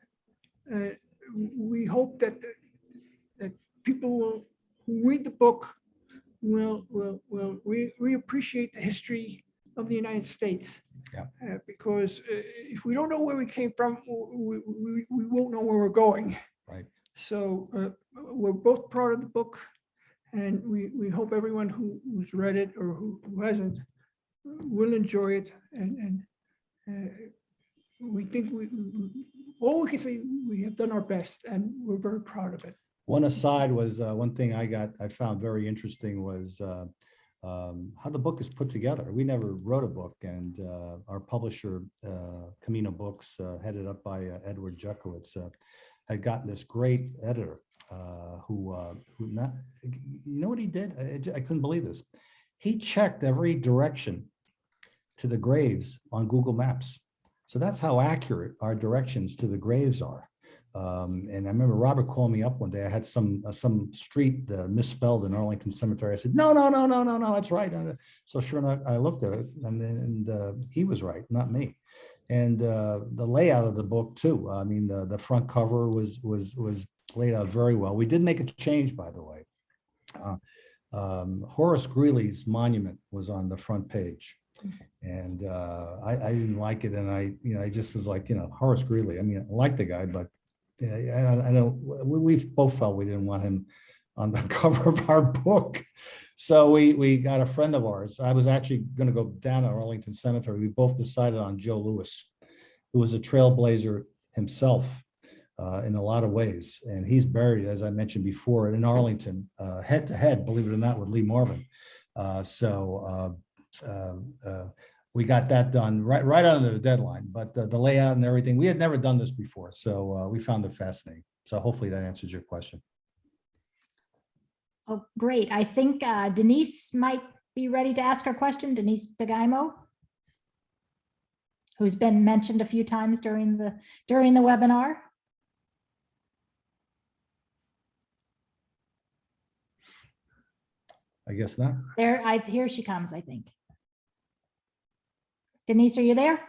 Speaker 3: we hope that people who read the book will reappreciate the history of the United States.
Speaker 2: Yeah.
Speaker 3: Because if we don't know where we came from, we won't know where we're going.
Speaker 2: Right.
Speaker 3: So we're both proud of the book, and we hope everyone who's read it or who hasn't will enjoy it. And we think all we can say, we have done our best, and we're very proud of it.
Speaker 2: One aside was one thing I found very interesting was how the book is put together. We never wrote a book, and our publisher, Camino Books, headed up by Edward Jukowitz, had gotten this great editor who not, you know what he did? I couldn't believe this. He checked every direction to the graves on Google Maps. So that's how accurate our directions to the graves are. And I remember Robert calling me up one day. I had some street misspelled in Arlington Cemetery. I said, no, that's right. So sure enough, I looked at it, and he was right, not me. And the layout of the book too. I mean, the front cover was laid out very well. We did make a change, by the way. Horace Greeley's monument was on the front page. And I didn't like it. And I just was like, Horace Greeley, I mean, I like the guy, but I know we both felt we didn't want him on the cover of our book. So we got a friend of ours. I was actually going to go down to Arlington Cemetery. We both decided on Joe Louis, who was a trailblazer himself in a lot of ways. And he's buried, as I mentioned before, in Arlington, head to head, believe it or not, with Lee Marvin. We got that done right under the deadline, but the layout and everything, we had never done this before. So we found it fascinating. So hopefully that answers your question.
Speaker 1: Oh, great. I think Denise might be ready to ask her question. Denise DeGaimo, who's been mentioned a few times during the webinar.
Speaker 2: I guess not.
Speaker 1: Here she comes, I think. Denise, are you there?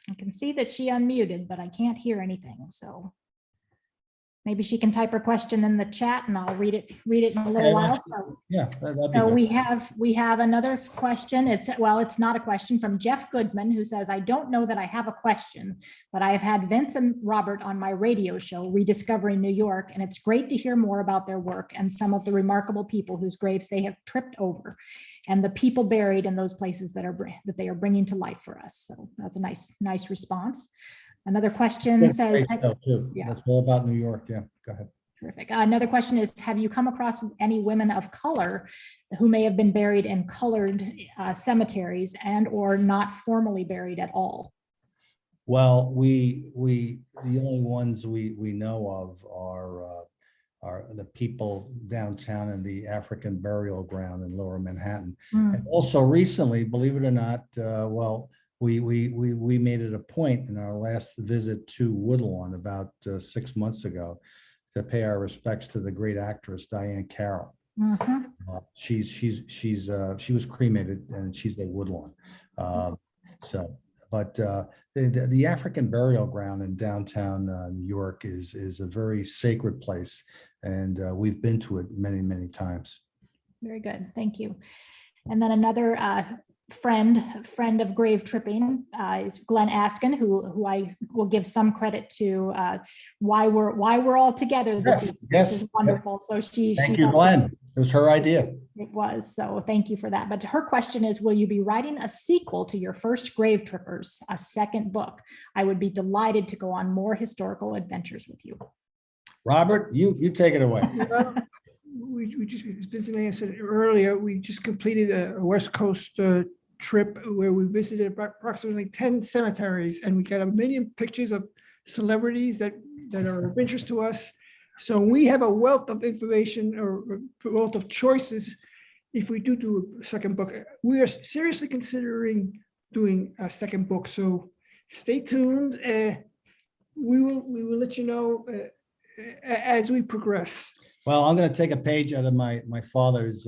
Speaker 1: I can see that she unmuted, but I can't hear anything. So maybe she can type her question in the chat, and I'll read it in a little while. So,
Speaker 2: yeah,
Speaker 1: so we have another question. It's not a question, from Jeff Goodman, who says, I don't know that I have a question, but I have had Vince and Robert on my radio show, Rediscovering New York, and it's great to hear more about their work and some of the remarkable people whose graves they have tripped over, and the people buried in those places that they are bringing to life for us. So that's a nice response. Another question says,
Speaker 2: yeah, that's all about New York. Yeah, go ahead.
Speaker 1: Terrific. Another question is, have you come across any women of color who may have been buried in colored cemeteries and or not formally buried at all?
Speaker 2: Well, the only ones we know of are the people downtown in the African burial ground in Lower Manhattan. And also recently, believe it or not, we made it a point in our last visit to Woodlawn about 6 months ago to pay our respects to the great actress Diane Carroll. She was cremated, and she's at Woodlawn. But the African burial ground in downtown New York is a very sacred place, and we've been to it many times.
Speaker 1: Very good, thank you. And then another friend of grave tripping is Glenn Askin, who I will give some credit to why we're all together this
Speaker 2: Yes,
Speaker 1: evening,
Speaker 2: yes.
Speaker 1: which is wonderful. So she
Speaker 2: Thank you,
Speaker 1: thought
Speaker 2: Glenn. It was her idea.
Speaker 1: it was, so thank you for that. But her question is, will you be writing a sequel to your first Grave Trippers, a second book? I would be delighted to go on more historical adventures with you.
Speaker 2: Robert, you take it away.
Speaker 3: We just, as Vincent may have said earlier, we just completed a West Coast trip where we visited approximately 10 cemeteries, and we got a million pictures of celebrities that are of interest to us. So we have a wealth of information or a wealth of choices. If we do a second book, we are seriously considering doing a second book. So stay tuned. We will let you know as we progress.
Speaker 2: Well, I'm going to take a page out of my father's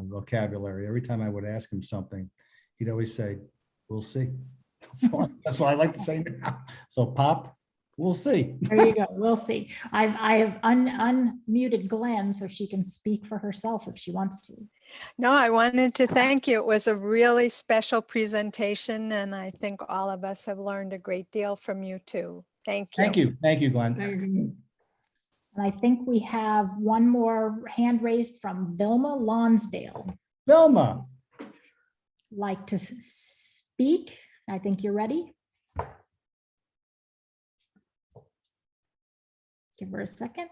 Speaker 2: vocabulary. Every time I would ask him something, he'd always say, "We'll see." So that's what I like to say now. So, Pop, we'll see.
Speaker 1: There you go. We'll see. I have unmuted Glenn so she can speak for herself if she wants to.
Speaker 5: No, I wanted to thank you. It was a really special presentation, and I think all of us have learned a great deal from you too. Thank you.
Speaker 2: Thank you. Thank you, Glenn.
Speaker 1: And I think we have one more hand raised from Vilma Lonsdale.
Speaker 2: Velma.
Speaker 1: Like to speak? I think you're ready. Give her a second.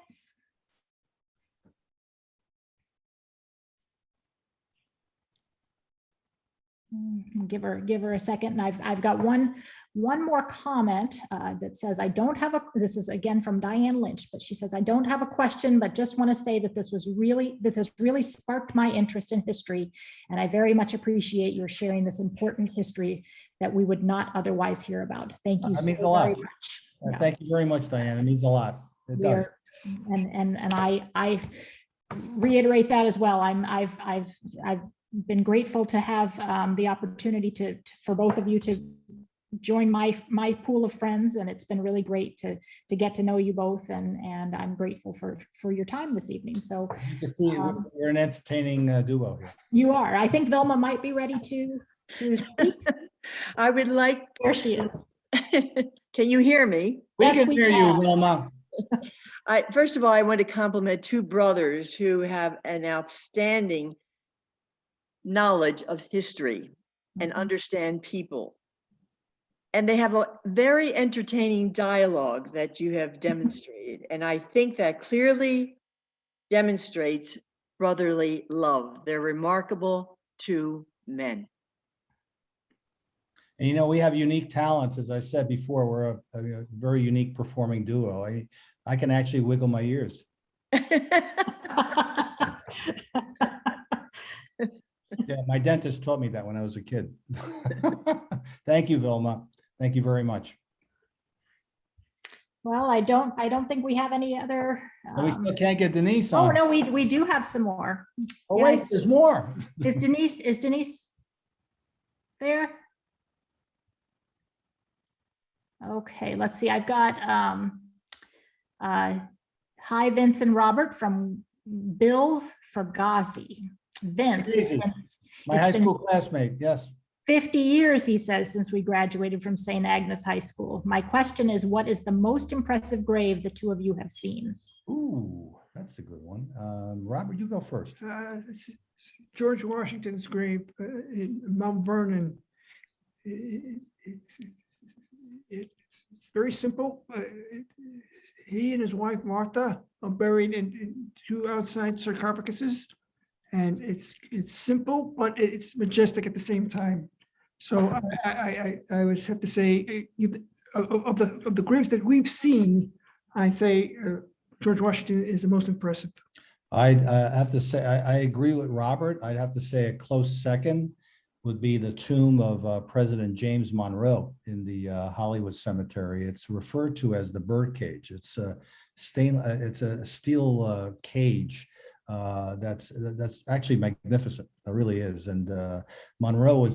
Speaker 1: Give her a second. And I've got one more comment that says, I don't have a, this is again from Diane Lynch, but she says, I don't have a question, but just want to say that this has really sparked my interest in history. And I very much appreciate your sharing this important history that we would not otherwise hear about. Thank you
Speaker 2: That
Speaker 1: so
Speaker 2: means a lot.
Speaker 1: very much. Yeah.
Speaker 2: Thank you very much, Diane. It means a lot. It does.
Speaker 1: And I reiterate that as well. I've been grateful to have the opportunity for both of you to join my pool of friends, and it's been really great to get to know you both, and I'm grateful for your time this evening. So
Speaker 2: You can see we're an entertaining duo here.
Speaker 1: you are. I think Velma might be ready to speak.
Speaker 6: I would like,
Speaker 1: There she is.
Speaker 6: can you hear me?
Speaker 2: We
Speaker 1: Yes,
Speaker 2: can
Speaker 1: we
Speaker 2: hear
Speaker 1: can.
Speaker 2: you, Velma.
Speaker 6: First of all, I want to compliment two brothers who have an outstanding knowledge of history and understand people. And they have a very entertaining dialogue that you have demonstrated. And I think that clearly demonstrates brotherly love. They're remarkable two men.
Speaker 2: And you know, we have unique talents. As I said before, we're a very unique performing duo. I can actually wiggle my ears. Yeah, my dentist taught me that when I was a kid. Thank you, Vilma. Thank you very much.
Speaker 1: Well, I don't think we have any other.
Speaker 2: But we still can't get Denise on.
Speaker 1: Oh, no, we do have some more.
Speaker 2: Oh, wait,
Speaker 1: Yes.
Speaker 2: there's more.
Speaker 1: Is Denise there? Okay, let's see. I've got hi, Vince and Robert from Bill Fergazzi. Vince,
Speaker 2: Easy. My
Speaker 1: it's
Speaker 2: high
Speaker 1: been
Speaker 2: school classmate, yes.
Speaker 1: 50 years, he says, since we graduated from St. Agnes High School. My question is, what is the most impressive grave the two of you have seen?
Speaker 2: Ooh, that's a good one. Robert, you go first.
Speaker 3: It's George Washington's grave in Mount Vernon. It's very simple. He and his wife Martha are buried in two outside sarcophaguses, and it's simple, but it's majestic at the same time. So I would have to say, of the graves that we've seen, I say George Washington is the most impressive.
Speaker 2: I'd have to say, I agree with Robert. I'd have to say a close second would be the tomb of President James Monroe in the Hollywood Cemetery. It's referred to as the birdcage. It's a steel cage that's actually magnificent. It really is. And Monroe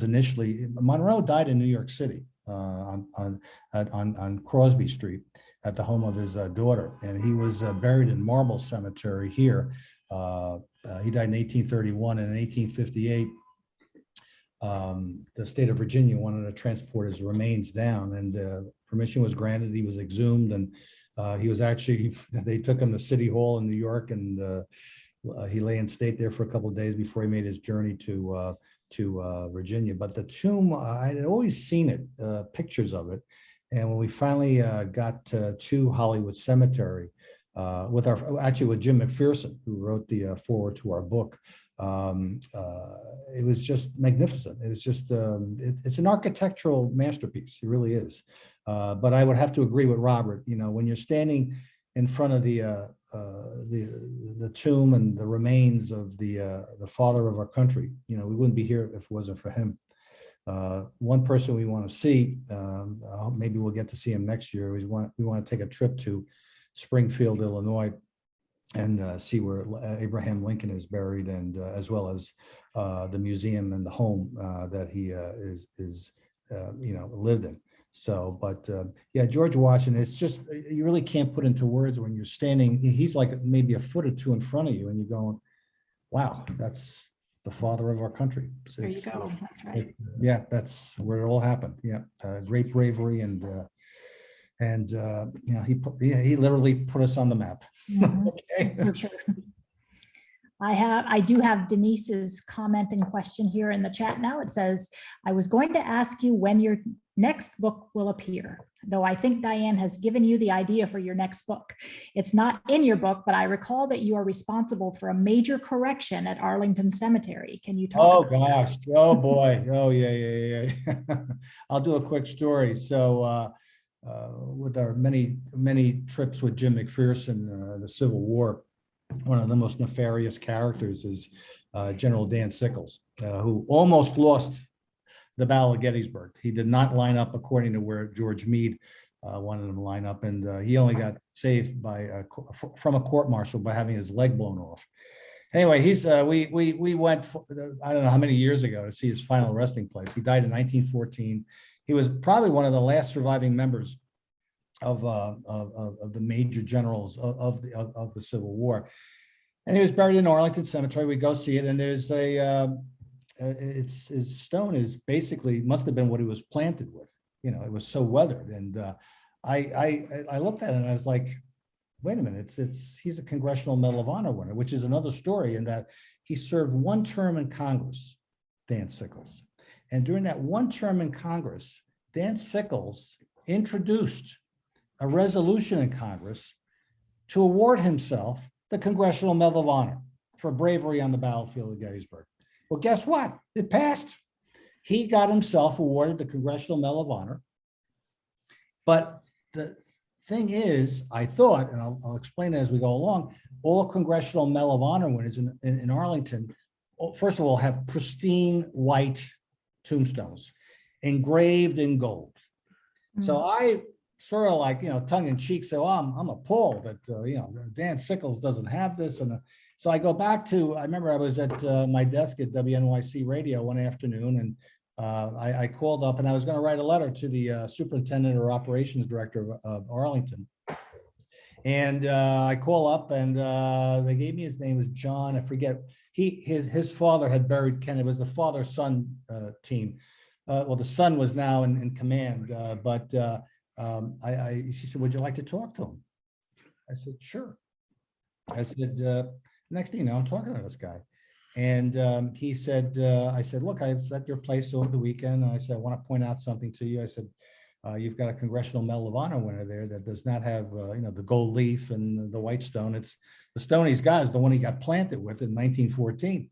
Speaker 2: died in New York City on Crosby Street at the home of his daughter, and he was buried in Marble Cemetery here. He died in 1831, and in 1858. the state of Virginia wanted to transport his remains down, and permission was granted. He was exhumed, and he was actually, they took him to City Hall in New York, and he lay in state there for a couple of days before he made his journey to Virginia. But the tomb, I had always seen it, pictures of it. And when we finally got to Hollywood Cemetery, with Jim McPherson, who wrote the foreword to our book, it was just magnificent. It's just, it's an architectural masterpiece. It really is. But I would have to agree with Robert. You know, when you're standing in front of the tomb and the remains of the father of our country, you know, we wouldn't be here if it wasn't for him. One person we want to see, maybe we'll get to see him next year. We want to take a trip to Springfield, Illinois, and see where Abraham Lincoln is buried, and as well as the museum and the home that he lived in. So, but yeah, George Washington, it's just, you really can't put into words when you're standing. He's like maybe a foot or two in front of you, and you're going, wow, that's the father of our country.
Speaker 1: There you go. That's right.
Speaker 2: Yeah, that's where it all happened. Yeah, great bravery, and you know, he literally put us on the map.
Speaker 1: Mhm.
Speaker 2: Okay.
Speaker 1: For sure. I do have Denise's comment and question here in the chat now. It says, I was going to ask you when your next book will appear, though I think Diane has given you the idea for your next book. It's not in your book, but I recall that you are responsible for a major correction at Arlington Cemetery. Can you talk?
Speaker 2: Oh
Speaker 1: about
Speaker 2: gosh, oh boy, oh yeah. I'll do a quick story. So with our many trips with Jim McPherson, the Civil War, one of the most nefarious characters is General Dan Sickles, who almost lost the Battle of Gettysburg. He did not line up according to where George Meade wanted him to line up, and he only got saved by from a court martial by having his leg blown off. Anyway, he's we went, I don't know how many years ago, to see his final resting place. He died in 1914. He was probably one of the last surviving members of the major generals of the Civil War, and he was buried in Arlington Cemetery. We go see it, and there's his stone is basically, must have been what he was planted with. You know, it was so weathered, and I looked at it and I was like, wait a minute, he's a Congressional Medal of Honor winner, which is another story, in that he served one term in Congress, Dan Sickles. And during that one term in Congress, Dan Sickles introduced a resolution in Congress to award himself the Congressional Medal of Honor for bravery on the battlefield of Gettysburg. Well, guess what? It passed. He got himself awarded the Congressional Medal of Honor. But the thing is, I thought, and I'll explain it as we go along, all Congressional Medal of Honor winners in Arlington, first of all, have pristine white tombstones engraved in gold. So I sort of, like, you know, tongue in cheek, say, well, I'm appalled that, you know, Dan Sickles doesn't have this. And so I go back to, I remember I was at my desk at WNYC Radio one afternoon, and I called up, and I was going to write a letter to the superintendent or operations director of Arlington. And I call up, and they gave me his name was John. I forget. His father had buried Ken. It was a father-son team. Well, the son was now in command, but she said, would you like to talk to him? I said, sure. I said, next thing you know, I'm talking to this guy. And he said, I said, look, I was at your place over the weekend. And I said, I want to point out something to you. I said, you've got a Congressional Medal of Honor winner there that does not have, you know, the gold leaf and the white stone. It's the stone he's got is the one he got planted with in 1914.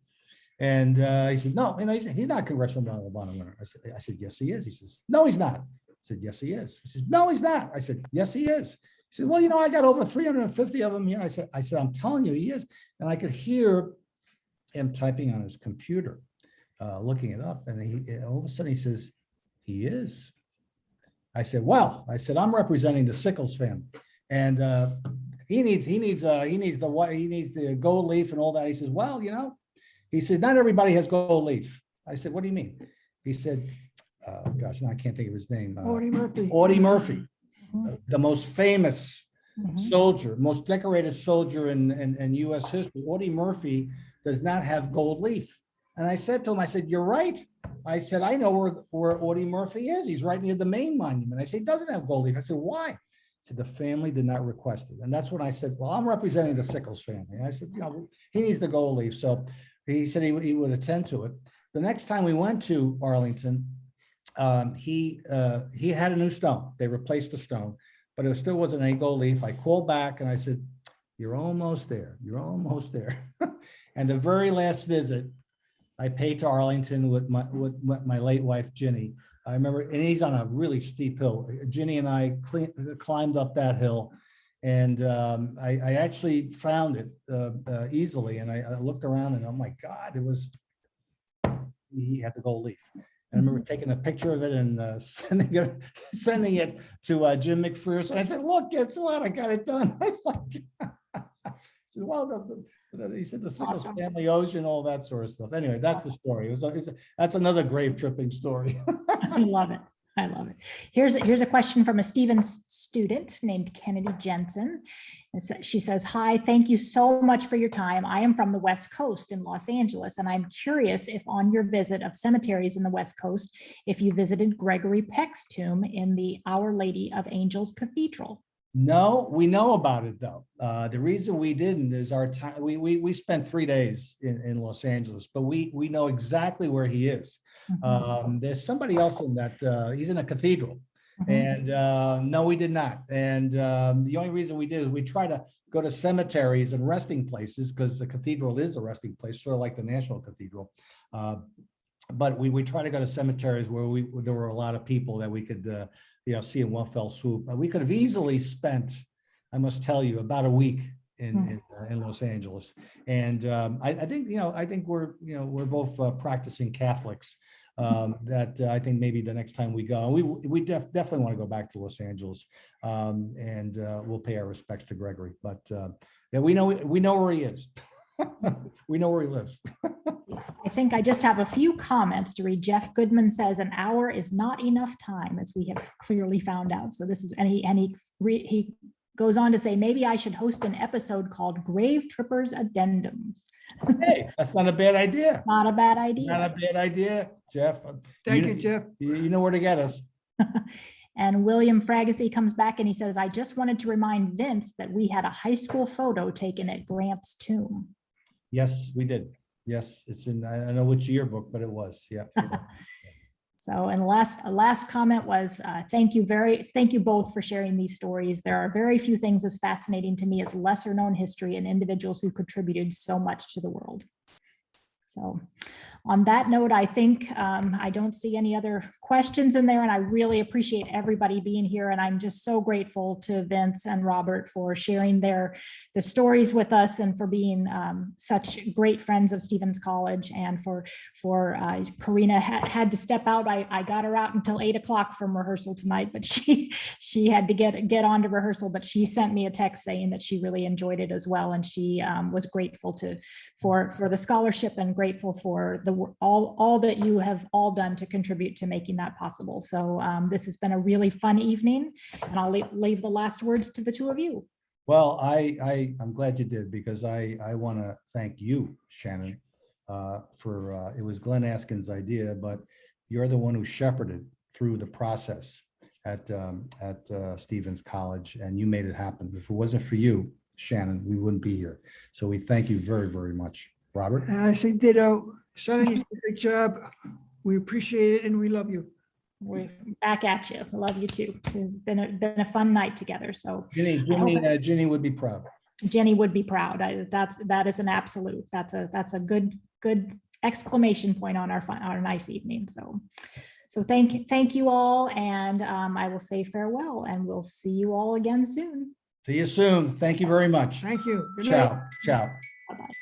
Speaker 2: And he said, no, you know, he's not a Congressional Medal of Honor winner. I said, yes, he is. He says, no, he's not. I said, yes, he is. He says, no, he's not. I said, yes, he is. He said, well, you know, I got over 350 of them here. I said, I'm telling you, he is. And I could hear him typing on his computer, looking it up. And all of a sudden he says, he is. I said, well, I'm representing the Sickles family, and he needs the gold leaf and all that. He says, well, you know, he said, not everybody has gold leaf. I said, what do you mean? He said, gosh, now I can't think of his name.
Speaker 3: Audie Murphy.
Speaker 2: Audie Murphy, the most famous soldier, most decorated soldier in U.S. history. Audie Murphy does not have gold leaf. And I said to him, I said, you're right. I said, I know where Audie Murphy is. He's right near the main monument. I said, he doesn't have gold leaf. I said, why? He said, the family did not request it. And that's when I said, well, I'm representing the Sickles family. And I said, he needs the gold leaf. So he said he would attend to it. The next time we went to Arlington, he had a new stone. They replaced the stone, but it still wasn't any gold leaf. I called back and I said, you're almost there. You're almost there. And the very last visit I paid to Arlington with my late wife, Ginny. I remember, and he's on a really steep hill. Ginny and I climbed up that hill, and I actually found it easily. And I looked around, and oh my God, he had the gold leaf. And I remember taking a picture of it and sending it to Jim McPherson. I said, "Look, guess what? I got it done." I was like, I said, "Well, he said the Sickles family owes you and all that sort of stuff." Anyway, that's the story. That's another grave tripping story.
Speaker 1: I love it. I love it. Here's a question from a Stevens student named Kennedy Jensen. She says, "Hi, thank you so much for your time. I am from the West Coast in Los Angeles, and I'm curious if on your visit of cemeteries in the West Coast, if you visited Gregory Peck's tomb in the Our Lady of Angels Cathedral."
Speaker 2: No, we know about it though. The reason we didn't is our time. We spent 3 days in Los Angeles, but we know exactly where he is. There's somebody else in that. He's in a cathedral, and no, we did not. And the only reason we did is we try to go to cemeteries and resting places because the cathedral is a resting place, sort of like the National Cathedral. But we try to go to cemeteries where there were a lot of people that we could see in one fell swoop. We could have easily spent, I must tell you, about a week in Los Angeles. And I think we're both practicing Catholics. That I think maybe the next time we go, we definitely want to go back to Los Angeles, and we'll pay our respects to Gregory. But yeah, we know where he is. We know where he lives.
Speaker 1: I think I just have a few comments to read. Jeff Goodman says an hour is not enough time, as we have clearly found out. So this is, and he goes on to say, maybe I should host an episode called Grave Trippers Addendums.
Speaker 2: Hey, that's not a bad idea.
Speaker 1: Not a bad idea.
Speaker 2: Not a bad idea, Jeff.
Speaker 3: Thank you, Jeff.
Speaker 2: You know where to get us.
Speaker 1: And William Fragacy comes back and he says, I just wanted to remind Vince that we had a high school photo taken at Grant's tomb.
Speaker 2: Yes, we did. Yes, it's in, I don't know which yearbook, but it was, yeah.
Speaker 1: So, and last comment was, thank you both for sharing these stories. There are very few things as fascinating to me as lesser known history and individuals who contributed so much to the world. So on that note, I think I don't see any other questions in there, and I really appreciate everybody being here. And I'm just so grateful to Vince and Robert for sharing the stories with us and for being such great friends of Stevens College. And for Karina had to step out. I got her out until 8 o'clock from rehearsal tonight, but she had to get on to rehearsal. But she sent me a text saying that she really enjoyed it as well, and she was grateful for the scholarship and grateful for all that you have all done to contribute to making that possible. So this has been a really fun evening, and I'll leave the last words to the two of you.
Speaker 2: Well, I'm glad you did, because I want to thank you, Shannon, for it was Glenn Askin's idea, but you're the one who shepherded through the process at Stevens College, and you made it happen. If it wasn't for you, Shannon, we wouldn't be here. So we thank you very, very much. Robert?
Speaker 3: And I say ditto. Shannon, you did a great job. We appreciate it and we love you.
Speaker 1: We're back at you. Love you too. It's been a fun night together. So
Speaker 2: Ginny would be proud.
Speaker 1: Jenny would be proud. That is an absolute. That's a good exclamation point on our nice evening. So thank you all, and I will say farewell, and we'll see you all again soon.
Speaker 2: See you soon. Thank you very much.
Speaker 3: Thank you. Good night.
Speaker 2: Ciao. Ciao.
Speaker 1: Bye-bye.